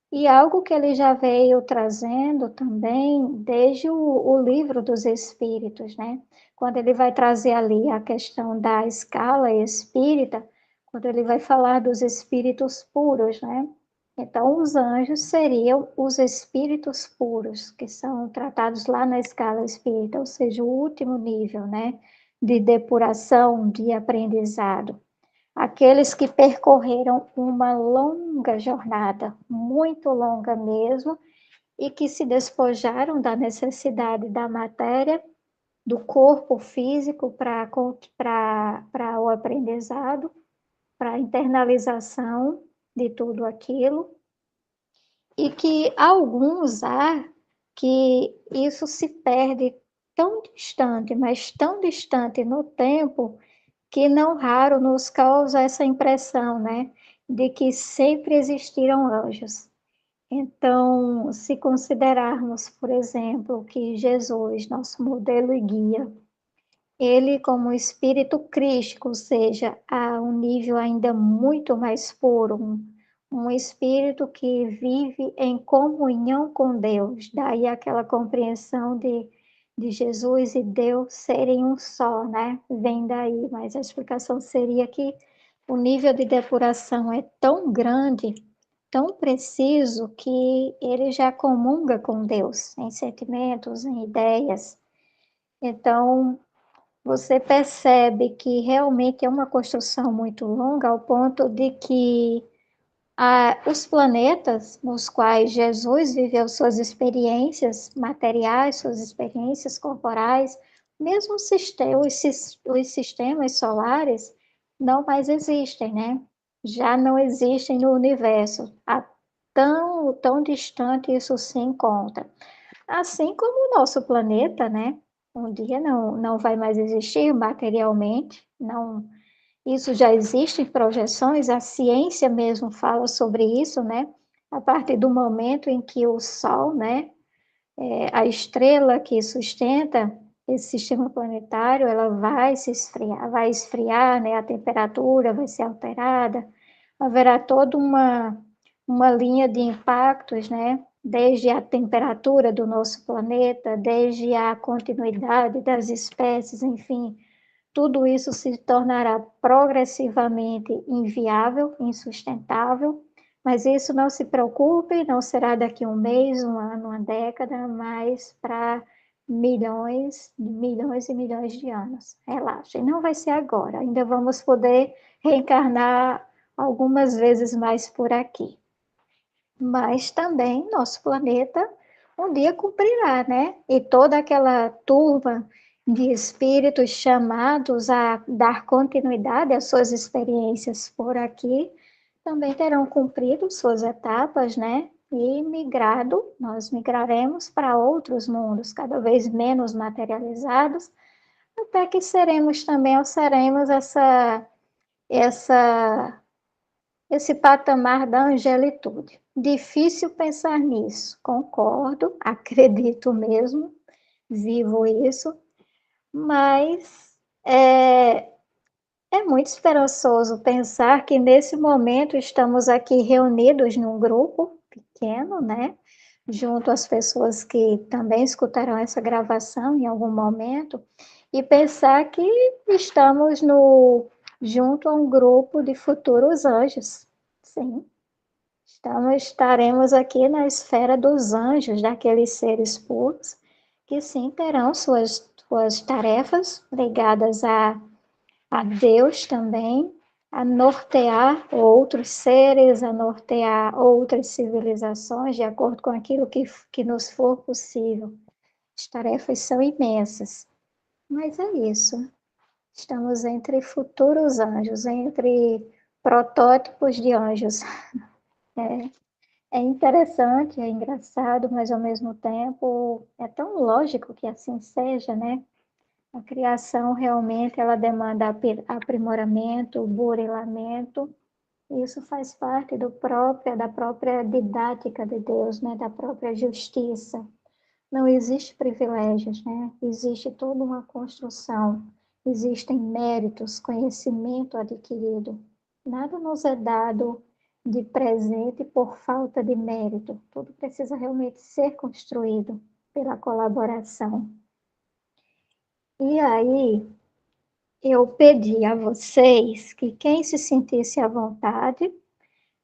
e algo que ele já veio trazendo também desde o livro dos Espíritos, né? Quando ele vai trazer ali a questão da escala espírita, quando ele vai falar dos espíritos puros, né? Então, os anjos seriam os espíritos puros, que são tratados lá na escala espírita, ou seja, o último nível, né? De depuração, de aprendizado. Aqueles que percorreram uma longa jornada, muito longa mesmo, e que se despojaram da necessidade da matéria, do corpo físico para o aprendizado, para a internalização de tudo aquilo, e que alguns há que isso se perde tão distante, mas tão distante no tempo, que não raro nos causa essa impressão, né, de que sempre existiram anjos. Então, se considerarmos, por exemplo, que Jesus, nosso modelo e guia, ele como espírito crístico, ou seja, a um nível ainda muito mais puro, um espírito que vive em comunhão com Deus, daí aquela compreensão de Jesus e Deus serem um só, né? Vem daí, mas a explicação seria que o nível de depuração é tão grande, tão preciso, que ele já comunga com Deus em sentimentos, em ideias. Então, você percebe que realmente é uma construção muito longa, ao ponto de que os planetas nos quais Jesus viveu suas experiências materiais, suas experiências corporais, mesmo os sistemas solares não mais existem, né? Já não existem no universo. Tão distante isso se encontra. Assim como o nosso planeta, né? Um dia não vai mais existir materialmente, não, isso já existe em projeções, a ciência mesmo fala sobre isso, né? A partir do momento em que o Sol, né, a estrela que sustenta esse sistema planetário, ela vai esfriar, né? A temperatura vai ser alterada, haverá toda uma linha de impactos, né? Desde a temperatura do nosso planeta, desde a continuidade das espécies, enfim, tudo isso se tornará progressivamente inviável, insustentável, mas isso não se preocupe, não será daqui a um mês, um ano, uma década, mas para milhões e milhões de anos. Relaxem, não vai ser agora, ainda vamos poder reencarnar algumas vezes mais por aqui. Mas também nosso planeta um dia cumprirá, né? E toda aquela turma de espíritos chamados a dar continuidade às suas experiências por aqui também terão cumprido suas etapas, né? E nós migraremos para outros mundos, cada vez menos materializados, até que alçaremos essa esse patamar da angelitude. Difícil pensar nisso, concordo, acredito mesmo, vivo isso, mas é muito esperançoso pensar que nesse momento estamos aqui reunidos num grupo pequeno, né? Junto às pessoas que também escutarão essa gravação em algum momento, e pensar que estamos junto a um grupo de futuros anjos. Sim, estaremos aqui na esfera dos anjos, daqueles seres puros, que sim terão suas tarefas ligadas a Deus também, a nortear outros seres, a nortear outras civilizações, de acordo com aquilo que nos for possível. As tarefas são imensas, mas é isso. Estamos entre futuros anjos, entre protótipos de anjos. É interessante, é engraçado, mas ao mesmo tempo é tão lógico que assim seja, né? A criação realmente ela demanda aprimoramento, burilamento. Isso faz parte da própria didática de Deus, né? Da própria justiça. Não existe privilégios, né? Existe toda uma construção, existem méritos, conhecimento adquirido. Nada nos é dado de presente por falta de mérito. Tudo precisa realmente ser construído pela colaboração. E aí, eu pedi a vocês que quem se sentisse à vontade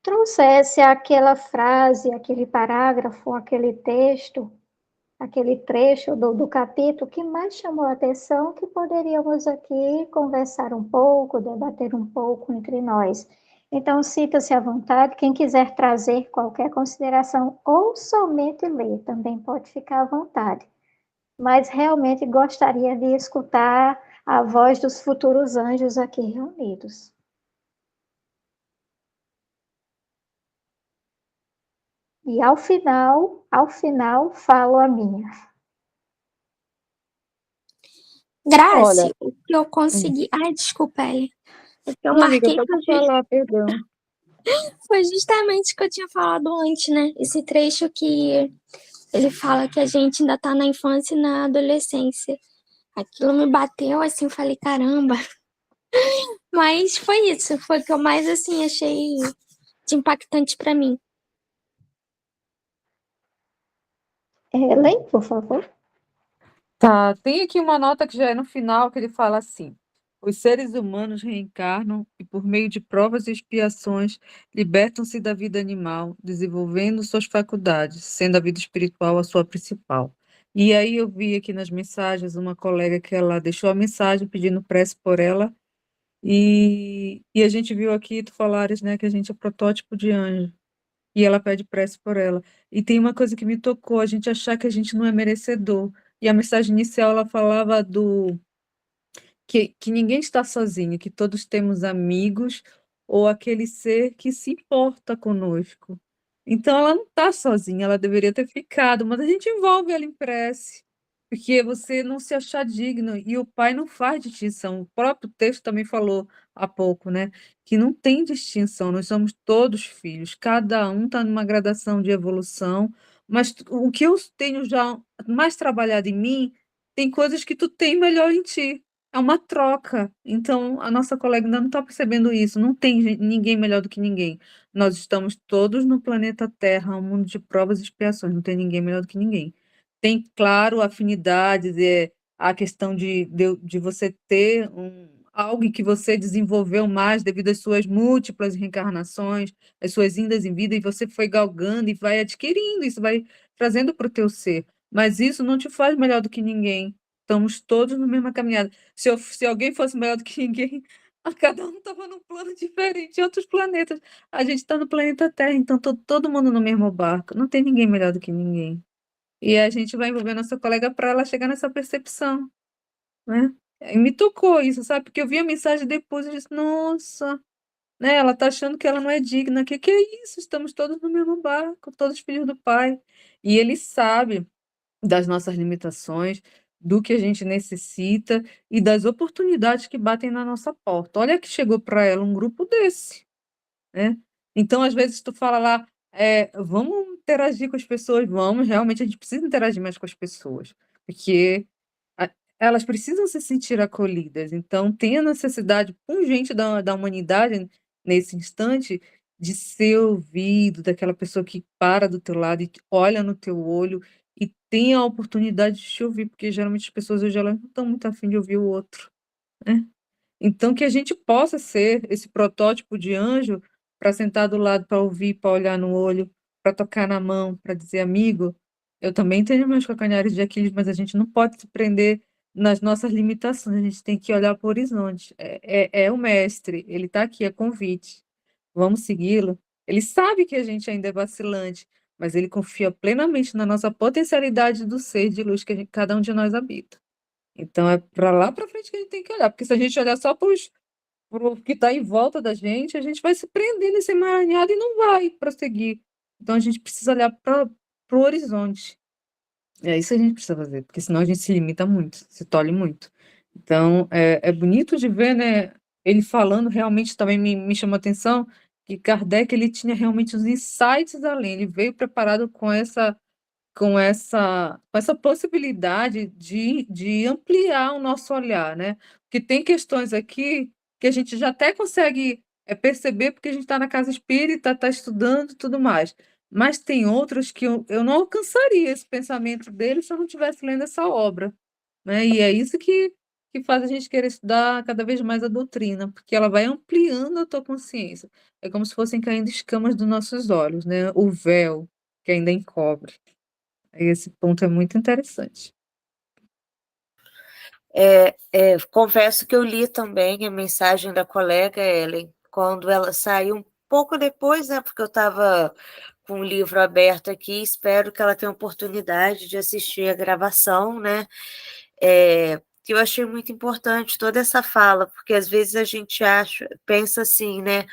trouxesse aquela frase, aquele parágrafo, aquele texto, aquele trecho do capítulo que mais chamou a atenção, que poderíamos aqui conversar um pouco, debater um pouco entre nós. Então, sinta-se à vontade, quem quiser trazer qualquer consideração ou somente ler, também pode ficar à vontade. Mas realmente gostaria de escutar a voz dos futuros anjos aqui reunidos. E ao final, falo a minha. Grace, Olha, o que eu consegui. Ai, desculpa, Ellie. O que eu não, amiga, marquei pode falar, perdão. foi justamente o que eu tinha falado antes, né? Esse trecho que ele fala que a gente ainda tá na infância e na adolescência. Aquilo me bateu assim, falei, caramba. Mas foi isso, foi o que eu mais assim achei de impactante para mim. Helen, por favor. Tá, tem aqui uma nota que já é no final, que ele fala assim: os seres humanos reencarnam e, por meio de provas e expiações, libertam-se da vida animal, desenvolvendo suas faculdades, sendo a vida espiritual a sua principal. E aí eu vi aqui nas mensagens uma colega que ela deixou a mensagem pedindo prece por ela, e a gente viu aqui tu falares, né, que a gente é protótipo de anjo. E ela pede prece por ela. E tem uma coisa que me tocou, a gente achar que a gente não é merecedor. E a mensagem inicial ela falava do que ninguém está sozinho, que todos temos amigos ou aquele ser que se importa conosco. Então ela não está sozinha, ela deveria ter ficado, mas a gente envolve ela em prece, porque você não se achar digno, e o pai não faz distinção. O próprio texto também falou há pouco, né? Que não tem distinção, nós somos todos filhos, cada um está numa gradação de evolução, mas o que eu tenho já mais trabalhado em mim, tem coisas que tu tem melhor em ti. É uma troca. Então, a nossa colega ainda não está percebendo isso. Não tem ninguém melhor do que ninguém. Nós estamos todos no planeta Terra, um mundo de provas e expiações. Não tem ninguém melhor do que ninguém. Tem, claro, afinidades, a questão de você ter algo que você desenvolveu mais devido às suas múltiplas reencarnações, às suas indas em vida, e você foi galgando e vai adquirindo, isso vai trazendo para o teu ser. Mas isso não te faz melhor do que ninguém. Estamos todos na mesma caminhada. Se alguém fosse melhor do que ninguém, a cada um estava num plano diferente, em outros planetas. A gente está no planeta Terra, então todo mundo no mesmo barco. Não tem ninguém melhor do que ninguém. E a gente vai envolver nossa colega para ela chegar nessa percepção, né? E me tocou isso, sabe? Porque eu vi a mensagem depois e disse, nossa, né? Ela tá achando que ela não é digna. Que é isso? Estamos todos no mesmo barco, todos filhos do Pai. E ele sabe das nossas limitações, do que a gente necessita e das oportunidades que batem na nossa porta. Olha que chegou para ela um grupo desse, né? Então, às vezes, tu fala lá, vamos interagir com as pessoas, vamos, realmente a gente precisa interagir mais com as pessoas, porque a- elas precisam se sentir acolhidas. Então, tem a necessidade pungente da humanidade nesse instante de ser ouvido, daquela pessoa que para do teu lado e que olha no teu olho e tenha a oportunidade de te ouvir, porque geralmente as pessoas hoje elas não estão muito afim de ouvir o outro, né? Então, que a gente possa ser esse protótipo de anjo para sentar do lado, para ouvir, para olhar no olho, para tocar na mão, para dizer, amigo, eu também tenho meus calcanhares de Aquiles, mas a gente não pode se prender nas nossas limitações, a gente tem que olhar para o horizonte. É o mestre, ele está aqui, é convite. Vamos segui-lo. Ele sabe que a gente ainda é vacilante, mas ele confia plenamente na nossa potencialidade do ser de luz que cada um de nós habita. Então é para lá para frente que a gente tem que olhar, porque se a gente olhar só para o que está em volta da gente, a gente vai se prender nesse emaranhado e não vai prosseguir. Então a gente precisa olhar para o horizonte. É isso que a gente precisa fazer, porque senão a gente se limita muito, se tolhe muito. Então é bonito de ver, né? Ele falando realmente também me chamou a atenção que Kardec ele tinha realmente os insights além, ele veio preparado com essa possibilidade de ampliar o nosso olhar, né? Porque tem questões aqui que a gente já até consegue perceber, porque a gente está na casa espírita, está estudando e tudo mais. Mas tem outras que eu não alcançaria esse pensamento dele se eu não estivesse lendo essa obra, né? E é isso que faz a gente querer estudar cada vez mais a doutrina, porque ela vai ampliando a tua consciência. É como se fossem caindo escamas dos nossos olhos, né? O véu que ainda encobre. Esse ponto é muito interessante. Confesso que eu li também a mensagem da colega Ellen, quando ela saiu um pouco depois, né? Porque eu estava com o livro aberto aqui, espero que ela tenha oportunidade de assistir a gravação, né? Que eu achei muito importante toda essa fala, porque às vezes a gente pensa assim, né?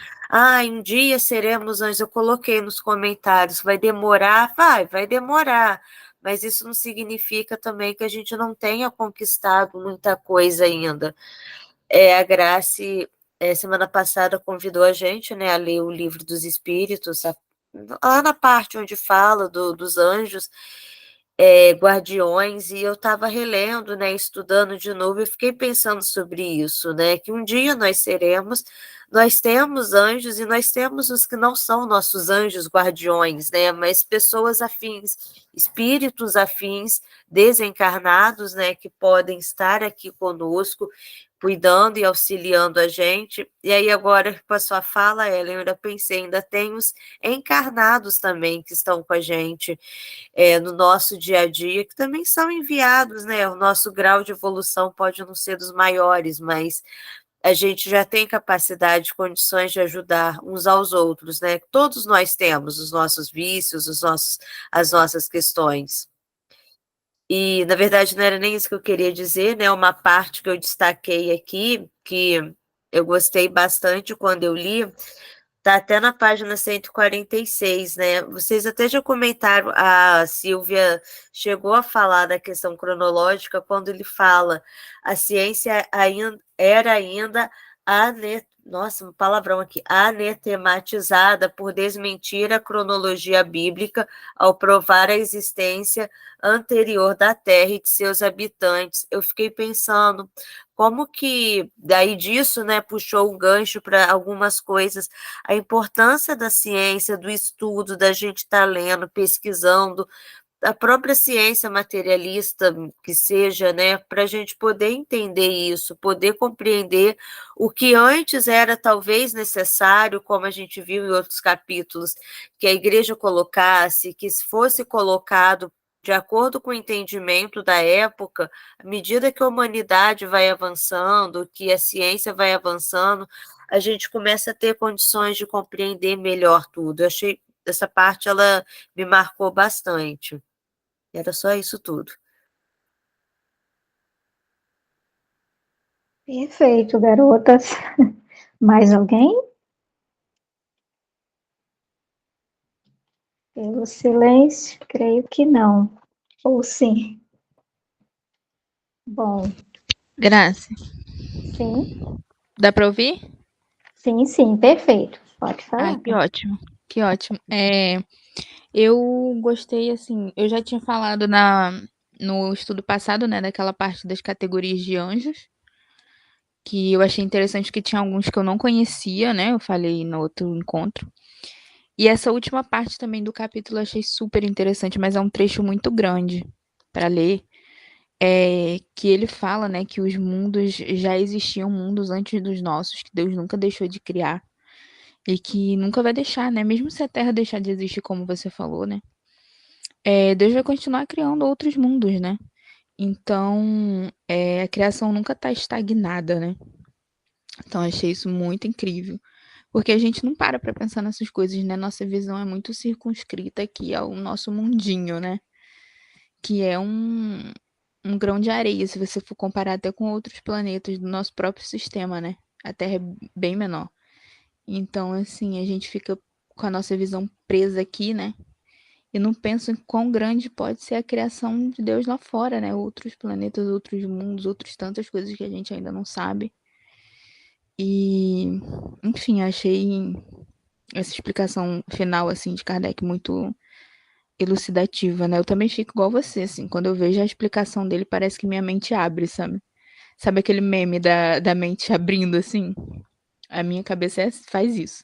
Um dia seremos anjos. Eu coloquei nos comentários, vai demorar? Vai demorar. Mas isso não significa também que a gente não tenha conquistado muita coisa ainda. A Grace, semana passada, convidou a gente, né, a ler o Livro dos Espíritos, lá na parte onde fala dos anjos, guardiões, e eu estava relendo, né, estudando de novo, e fiquei pensando sobre isso, né, que um dia nós temos anjos e nós temos os que não são nossos anjos guardiões, né, mas pessoas afins, espíritos afins, desencarnados, né, que podem estar aqui conosco, cuidando e auxiliando a gente. E aí agora, com a sua fala, Ellen, eu ainda pensei, ainda tem os encarnados também que estão com a gente, no nosso dia a dia, que também são enviados, né? O nosso grau de evolução pode não ser dos maiores, mas a gente já tem capacidade, condições de ajudar uns aos outros, né? Todos nós temos os nossos vícios, as nossas questões. E, na verdade, não era nem isso que eu queria dizer, né? Uma parte que eu destaquei aqui, que eu gostei bastante quando eu li, está até na página 146, né? Vocês até já comentaram, a Silvia chegou a falar da questão cronológica quando ele fala a ciência era ainda nossa, um palavrão aqui, anetematizada por desmentir a cronologia bíblica ao provar a existência anterior da Terra e de seus habitantes. Eu fiquei pensando como que, daí disso, né, puxou um gancho para algumas coisas, a importância da ciência, do estudo, da gente estar lendo, pesquisando, a própria ciência materialista que seja, né, para a gente poder entender isso, poder compreender o que antes era talvez necessário, como a gente viu em outros capítulos, que a igreja colocasse, que fosse colocado de acordo com o entendimento da época, à medida que a humanidade vai avançando, que a ciência vai avançando, a gente começa a ter condições de compreender melhor tudo. Eu achei essa parte, ela me marcou bastante. Era só isso tudo. Perfeito, garotas. Mais alguém? Pelo silêncio, creio que não. Ou sim? Bom, Graça, sim. dá para ouvir? Sim, perfeito. Pode falar. Que ótimo, que ótimo. Eu gostei, assim, eu já tinha falado no estudo passado, né, daquela parte das categorias de anjos, que eu achei interessante que tinha alguns que eu não conhecia, né, eu falei no outro encontro. E essa última parte também do capítulo eu achei super interessante, mas é um trecho muito grande para ler. Que ele fala, né, que os mundos já existiam mundos antes dos nossos, que Deus nunca deixou de criar e que nunca vai deixar, né? Mesmo se a Terra deixar de existir, como você falou, né? Deus vai continuar criando outros mundos, né? Então, a criação nunca está estagnada, né? Então, achei isso muito incrível. Porque a gente não para pensar nessas coisas, né? Nossa visão é muito circunscrita aqui ao nosso mundinho, né? Que é um grão de areia, se você for comparar até com outros planetas do nosso próprio sistema, né? A Terra é bem menor. Então, assim, a gente fica com a nossa visão presa aqui, né? E não pensa em quão grande pode ser a criação de Deus lá fora, né? Outros planetas, outros mundos, outras tantas coisas que a gente ainda não sabe. E, enfim, achei essa explicação final, assim, de Kardec muito elucidativa, né? Eu também fico igual você, assim, quando eu vejo a explicação dele, parece que minha mente abre, sabe? Sabe aquele meme da mente abrindo, assim? A minha cabeça faz isso.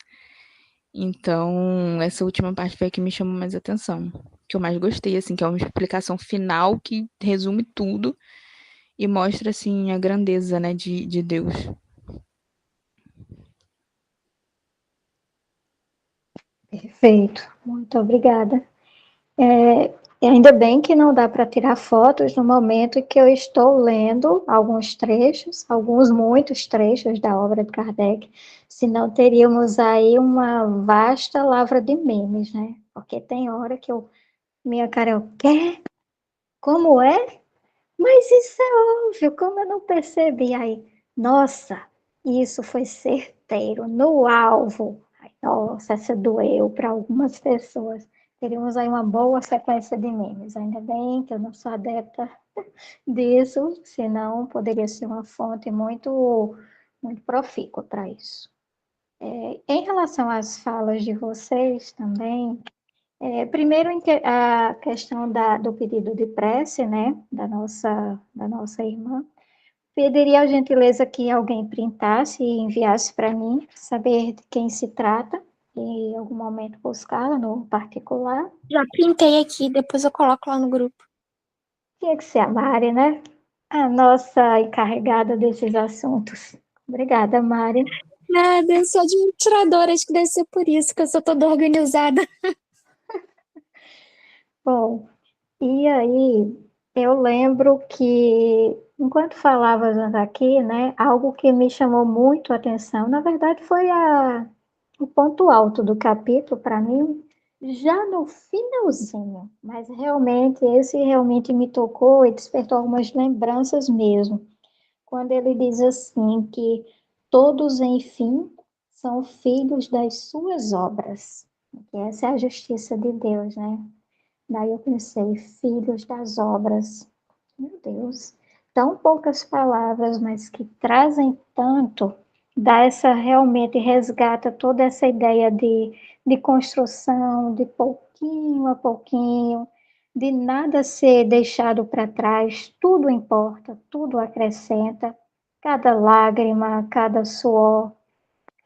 Então, essa última parte foi a que me chamou mais atenção. Que eu mais gostei, assim, que é uma explicação final que resume tudo e mostra, assim, a grandeza, né, de Deus. Perfeito, muito obrigada. E ainda bem que não dá para tirar fotos no momento em que eu estou lendo alguns trechos, alguns muitos trechos da obra de Kardec, senão teríamos aí uma vasta lavra de memes, né? Porque tem hora que minha cara é o quê? Como é? Mas isso é óbvio, como eu não percebi? Aí, nossa, isso foi certeiro, no alvo. Ai, nossa, essa doeu para algumas pessoas. Teríamos aí uma boa sequência de memes. Ainda bem que eu não sou adepta disso, senão poderia ser uma fonte muito profícua para isso. Em relação às falas de vocês também, primeiro, a questão do pedido de prece, né, da nossa irmã. Pediria a gentileza que alguém printasse e enviasse para mim, saber de quem se trata, e em algum momento buscá-la no particular. Já printei aqui, depois eu coloco lá no grupo. Tinha que ser a Mari, né? A nossa encarregada desses assuntos. Obrigada, Mari. Nada, eu sou administradora, acho que deve ser por isso que eu sou toda organizada. Bom, e aí eu lembro que, enquanto falavas aqui, né, algo que me chamou muito a atenção, na verdade foi o ponto alto do capítulo para mim, já no finalzinho, mas esse realmente me tocou e despertou algumas lembranças mesmo, quando ele diz assim que todos, enfim, são filhos das suas obras, que essa é a justiça de Deus, né? Daí eu pensei, filhos das obras. Meu Deus, tão poucas palavras, mas que trazem tanto, dá essa realmente, resgata toda essa ideia de construção, de pouquinho a pouquinho, de nada ser deixado para trás, tudo importa, tudo acrescenta, cada lágrima, cada suor,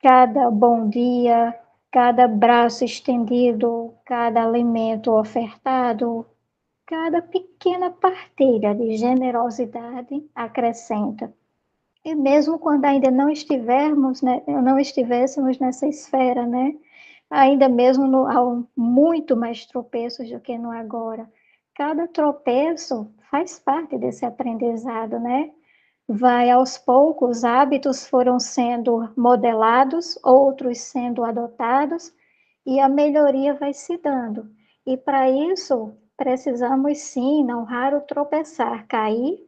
cada bom dia, cada braço estendido, cada alimento ofertado, cada pequena partilha de generosidade acrescenta. E mesmo quando ainda não estivermos, né, não estivéssemos nessa esfera, né, ainda mesmo há muito mais tropeços do que no agora. Cada tropeço faz parte desse aprendizado, né? Vai aos poucos, hábitos foram sendo modelados, outros sendo adotados, e a melhoria vai se dando. E para isso, precisamos sim, não raro, tropeçar, cair,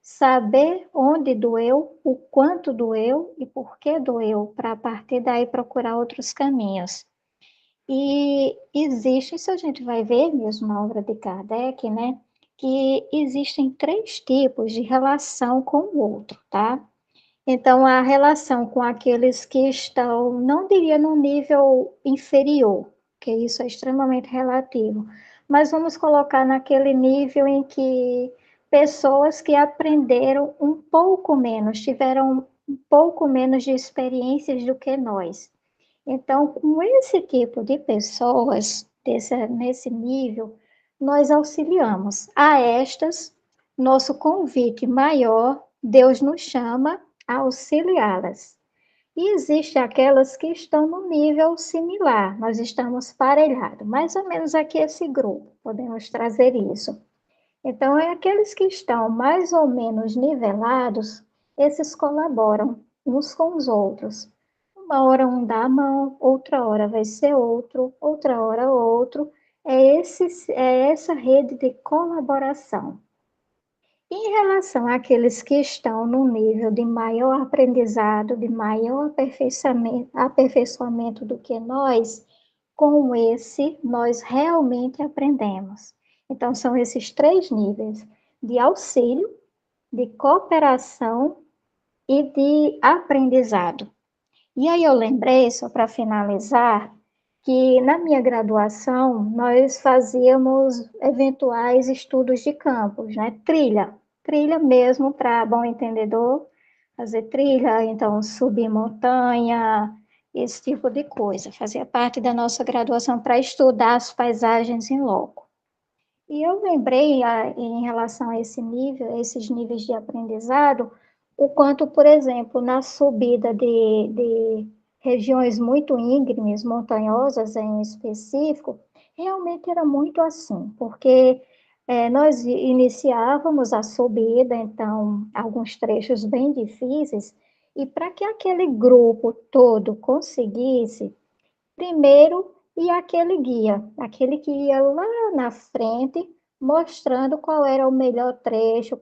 saber onde doeu, o quanto doeu e por que doeu, para a partir daí procurar outros caminhos. E existe, isso a gente vai ver mesmo na obra de Kardec, né? Que existem 3 tipos de relação com o outro, tá? Então, a relação com aqueles que estão, não diria num nível inferior, que isso é extremamente relativo, mas vamos colocar naquele nível em que pessoas que aprenderam um pouco menos, tiveram um pouco menos de experiências do que nós. Então, com esse tipo de pessoas, nesse nível, nós auxiliamos. A estas, nosso convite maior, Deus nos chama a auxiliá-las. E existe aquelas que estão no nível similar, nós estamos parelhados, mais ou menos aqui esse grupo, podemos trazer isso. Então, é aqueles que estão mais ou menos nivelados, esses colaboram uns com os outros. Uma hora um dá a mão, outra hora vai ser outro, outra hora outro. É essa rede de colaboração. Em relação àqueles que estão no nível de maior aprendizado, de maior aperfeiçoamento do que nós, com esse nós realmente aprendemos. Então, são esses 3 níveis de auxílio, de cooperação e de aprendizado. E aí eu lembrei, só para finalizar, que na minha graduação nós fazíamos eventuais estudos de campos, né? Trilha mesmo para bom entendedor, fazer trilha, então subir montanha, esse tipo de coisa. Fazia parte da nossa graduação para estudar as paisagens em loco. E eu lembrei, em relação a esses níveis de aprendizado, o quanto, por exemplo, na subida de regiões muito íngremes, montanhosas em específico, realmente era muito assim, porque nós iniciávamos a subida, então, alguns trechos bem difíceis, e para que aquele grupo todo conseguisse, primeiro, e aquele que ia lá na frente, mostrando qual era o melhor trecho,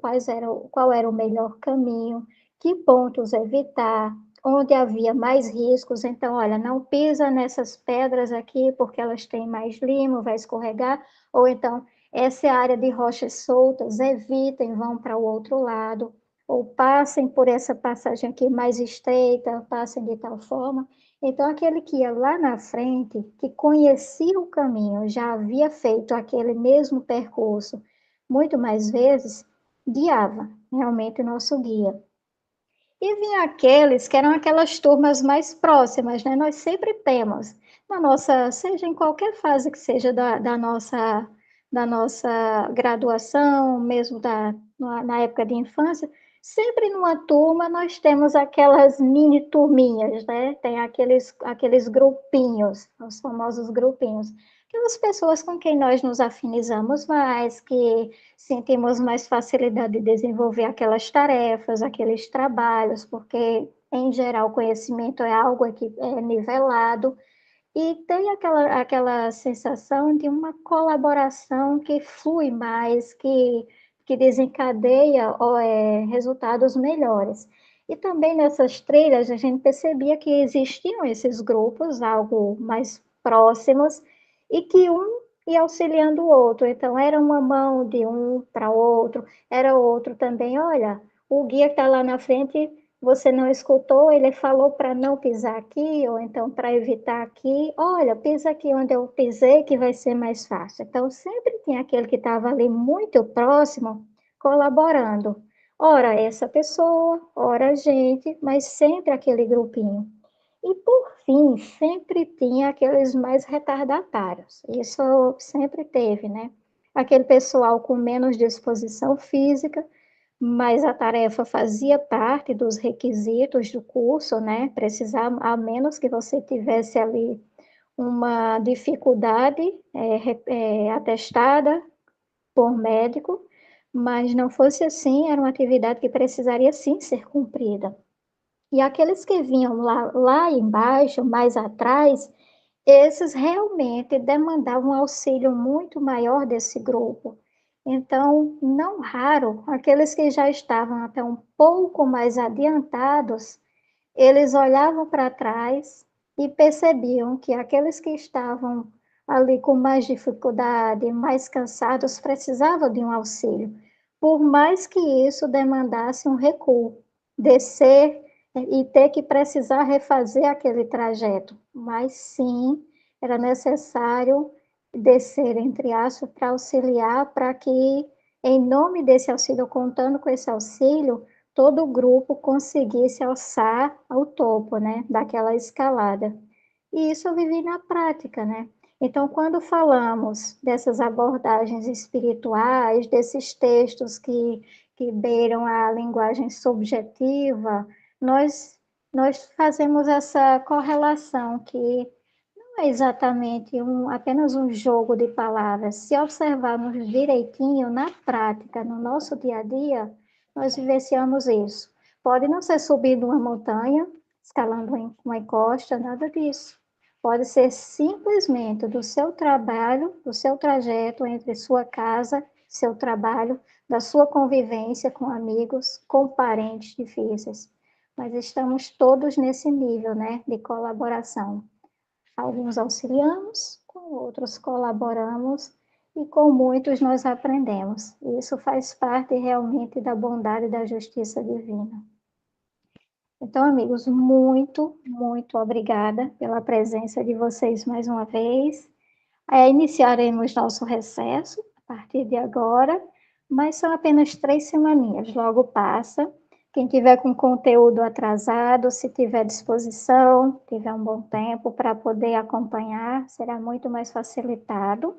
qual era o melhor caminho, que pontos evitar, onde havia mais riscos. Então, olha, não pisa nessas pedras aqui, porque elas têm mais limo, vai escorregar. Ou então, essa é a área de rochas soltas, evitem, vão para o outro lado. Ou passem por essa passagem aqui mais estreita, passem de tal forma. Então, aquele que ia lá na frente, que conhecia o caminho, já havia feito aquele mesmo percurso muito mais vezes, guiava realmente o nosso guia. E vinha aqueles que eram aquelas turmas mais próximas, né? Nós sempre temos, na nossa, seja em qualquer fase que seja da nossa graduação, mesmo na época de infância, sempre numa turma nós temos aquelas mini turminhas, né? Tem aqueles grupinhos, os famosos grupinhos. Aquelas pessoas com quem nós nos afinizamos mais, que sentimos mais facilidade de desenvolver aquelas tarefas, aqueles trabalhos, porque, em geral, o conhecimento é algo que é nivelado, e tem aquela sensação de uma colaboração que flui mais, que desencadeia resultados melhores. E também nessas trilhas a gente percebia que existiam esses grupos, algo mais próximos, e que um ia auxiliando o outro. Então, era uma mão de um para outro, era outro também. Olha, o guia que está lá na frente, você não escutou, ele falou para não pisar aqui, ou então para evitar aqui. Olha, pisa aqui onde eu pisei, que vai ser mais fácil. Então, sempre tinha aquele que estava ali muito próximo, colaborando. Ora essa pessoa, ora a gente, mas sempre aquele grupinho. E, por fim, sempre tinha aqueles mais retardatários. Isso sempre teve, né? Aquele pessoal com menos disposição física, mas a tarefa fazia parte dos requisitos do curso, né? Precisava, a menos que você tivesse ali uma dificuldade atestada por médico, mas não fosse assim, era uma atividade que precisaria sim ser cumprida. E aqueles que vinham lá embaixo, mais atrás, esses realmente demandavam um auxílio muito maior desse grupo. Então, não raro, aqueles que já estavam até um pouco mais adiantados, eles olhavam para trás e percebiam que aqueles que estavam ali com mais dificuldade, mais cansados, precisavam de um auxílio, por mais que isso demandasse um recuo, descer e ter que precisar refazer aquele trajeto, mas sim era necessário descer, entre aspas, para auxiliar, para que, em nome desse auxílio, contando com esse auxílio, todo o grupo conseguisse alçar ao topo, né, daquela escalada. E isso eu vivi na prática, né? Então, quando falamos dessas abordagens espirituais, desses textos que beiram a linguagem subjetiva, nós fazemos essa correlação que não é exatamente apenas um jogo de palavras. Se observarmos direitinho, na prática, no nosso dia a dia, nós vivenciamos isso. Pode não ser subindo uma montanha, escalando uma encosta, nada disso. Pode ser simplesmente do seu trabalho, do seu trajeto entre sua casa, seu trabalho, da sua convivência com amigos, com parentes difíceis. Mas estamos todos nesse nível, né, de colaboração. Alguns auxiliamos, com outros colaboramos e com muitos nós aprendemos. Isso faz parte realmente da bondade e da justiça divina. Então, amigos, muito, muito obrigada pela presença de vocês mais uma vez. Iniciaremos nosso recesso a partir de agora, mas são apenas 3 semaninhas, logo passa. Quem tiver com conteúdo atrasado, se tiver disposição, tiver um bom tempo para poder acompanhar, será muito mais facilitado,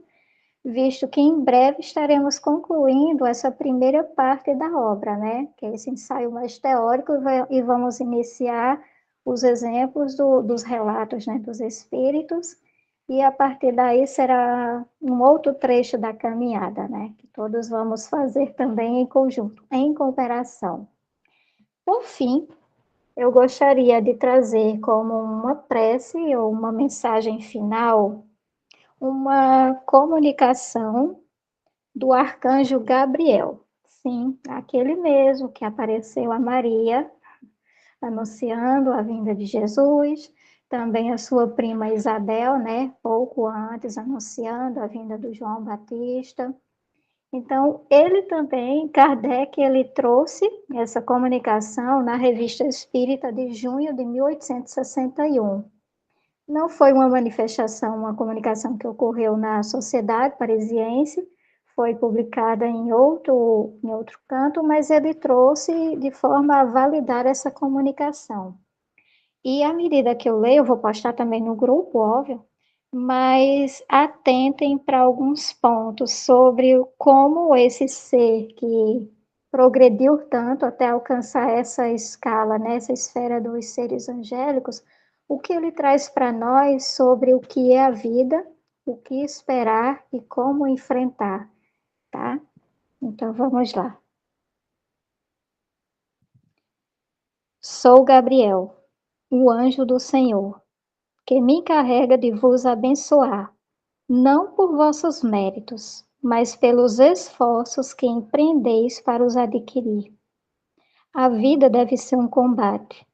visto que em breve estaremos concluindo essa primeira parte da obra, né? Que é esse ensaio mais teórico, e vamos iniciar os exemplos dos relatos, né, dos espíritos, e a partir daí será um outro trecho da caminhada, né? Que todos vamos fazer também em conjunto, em cooperação. Por fim, eu gostaria de trazer como uma prece ou uma mensagem final uma comunicação do arcanjo Gabriel. Sim, aquele mesmo que apareceu a Maria, anunciando a vinda de Jesus, também a sua prima Isabel, né, pouco antes, anunciando a vinda do João Batista. Então, ele também, Kardec, ele trouxe essa comunicação na Revista Espírita de junho de 1861. Não foi uma manifestação, uma comunicação que ocorreu na Sociedade Parisiense, foi publicada em outro canto, mas ele trouxe de forma a validar essa comunicação. E à medida que eu leio, eu vou postar também no grupo, óbvio, mas atentem para alguns pontos sobre como esse ser que progrediu tanto até alcançar essa escala, nessa esfera dos seres angélicos, o que ele traz para nós sobre o que é a vida, o que esperar e como enfrentar, tá? Então vamos lá. Sou Gabriel, o anjo do Senhor, que me encarrega de vos abençoar, não por vossos méritos, mas pelos esforços que empreendeis para os adquirir. A vida deve ser um combate.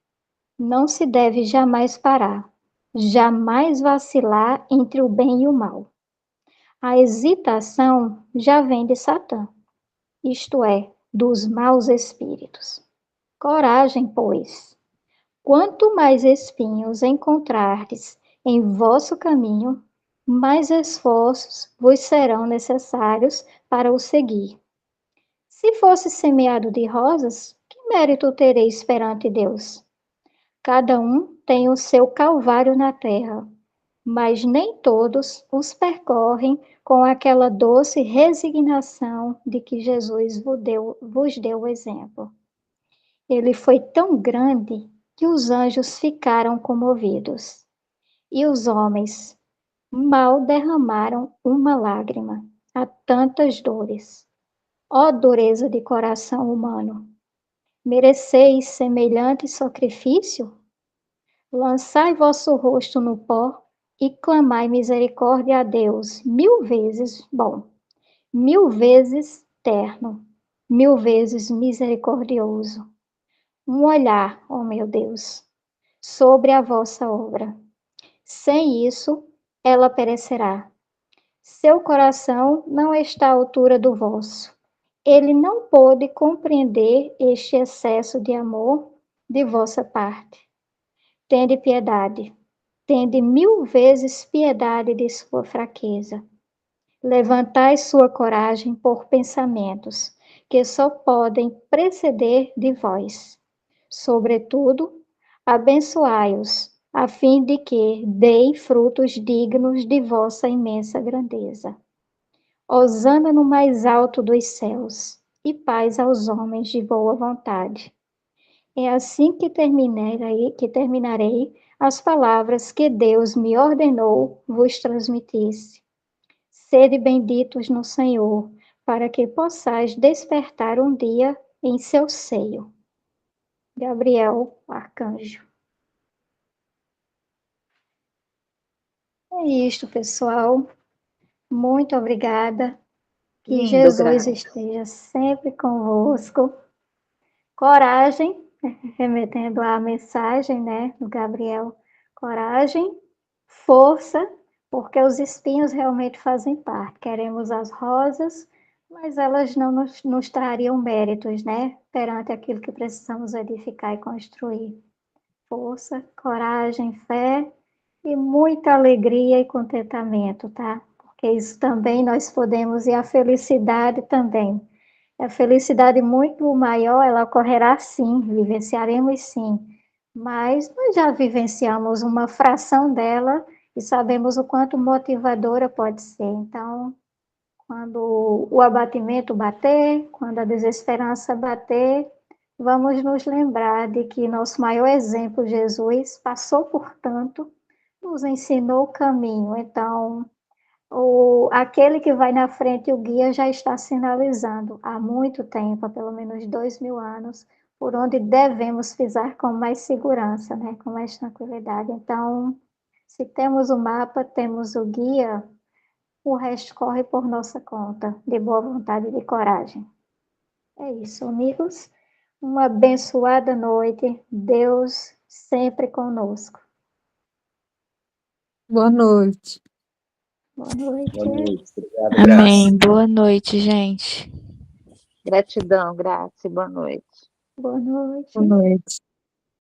Não se deve jamais parar, jamais vacilar entre o bem e o mal. A hesitação já vem de Satã, isto é, dos maus espíritos. Coragem, pois. Quanto mais espinhos encontrardes em vosso caminho, mais esforços vos serão necessários para o seguir. Se fosse semeado de rosas, que mérito tereis perante Deus? Cada um tem o seu calvário na terra, mas nem todos os percorrem com aquela doce resignação de que Jesus vos deu o exemplo. Ele foi tão grande que os anjos ficaram comovidos, e os homens mal derramaram uma lágrima a tantas dores. Ó dureza de coração humano! Mereceis semelhante sacrifício? Lançai vosso rosto no pó e clamai misericórdia a Deus 1000 vezes bom, 1000 vezes terno, 1000 vezes misericordioso. Um olhar, ó meu Deus, sobre a vossa obra. Sem isso, ela perecerá. Seu coração não está à altura do vosso. Ele não pôde compreender este excesso de amor de vossa parte. Tende piedade, tende 1000 vezes piedade de sua fraqueza. Levantai sua coragem por pensamentos que só podem preceder de vós. Sobretudo, abençoai-os a fim de que deem frutos dignos de vossa imensa grandeza. Hosana no mais alto dos céus, e paz aos homens de boa vontade. É assim que terminarei as palavras que Deus me ordenou vos transmitisse. Sede benditos no Senhor, para que possais despertar um dia em seu seio. Gabriel, arcanjo. É isto, pessoal. Muito obrigada. Que Lindo, Jesus Graça. esteja sempre convosco. Coragem, remetendo à mensagem, né, do Gabriel. Coragem, força, porque os espinhos realmente fazem parte. Queremos as rosas, mas elas não nos trariam méritos, né, perante aquilo que precisamos edificar e construir. Força, coragem, fé e muita alegria e contentamento, tá? Porque isso também nós podemos, e a felicidade também. A felicidade muito maior, ela ocorrerá sim, vivenciaremos sim, mas nós já vivenciamos uma fração dela e sabemos o quanto motivadora pode ser. Então, quando o abatimento bater, quando a desesperança bater, vamos nos lembrar de que nosso maior exemplo, Jesus, passou por tanto, nos ensinou o caminho. Então, aquele que vai na frente, o guia já está sinalizando há muito tempo, há pelo menos 2000 anos, por onde devemos pisar com mais segurança, né? Com mais tranquilidade. Então, se temos o mapa, temos o guia, o resto corre por nossa conta, de boa vontade e de coragem. É isso, amigos. Uma abençoada noite. Deus sempre conosco. Boa noite. Boa noite. Boa noite. Obrigado, Graça. Amém. Boa noite, gente. Gratidão, Graça, e boa noite. Boa noite. Boa noite.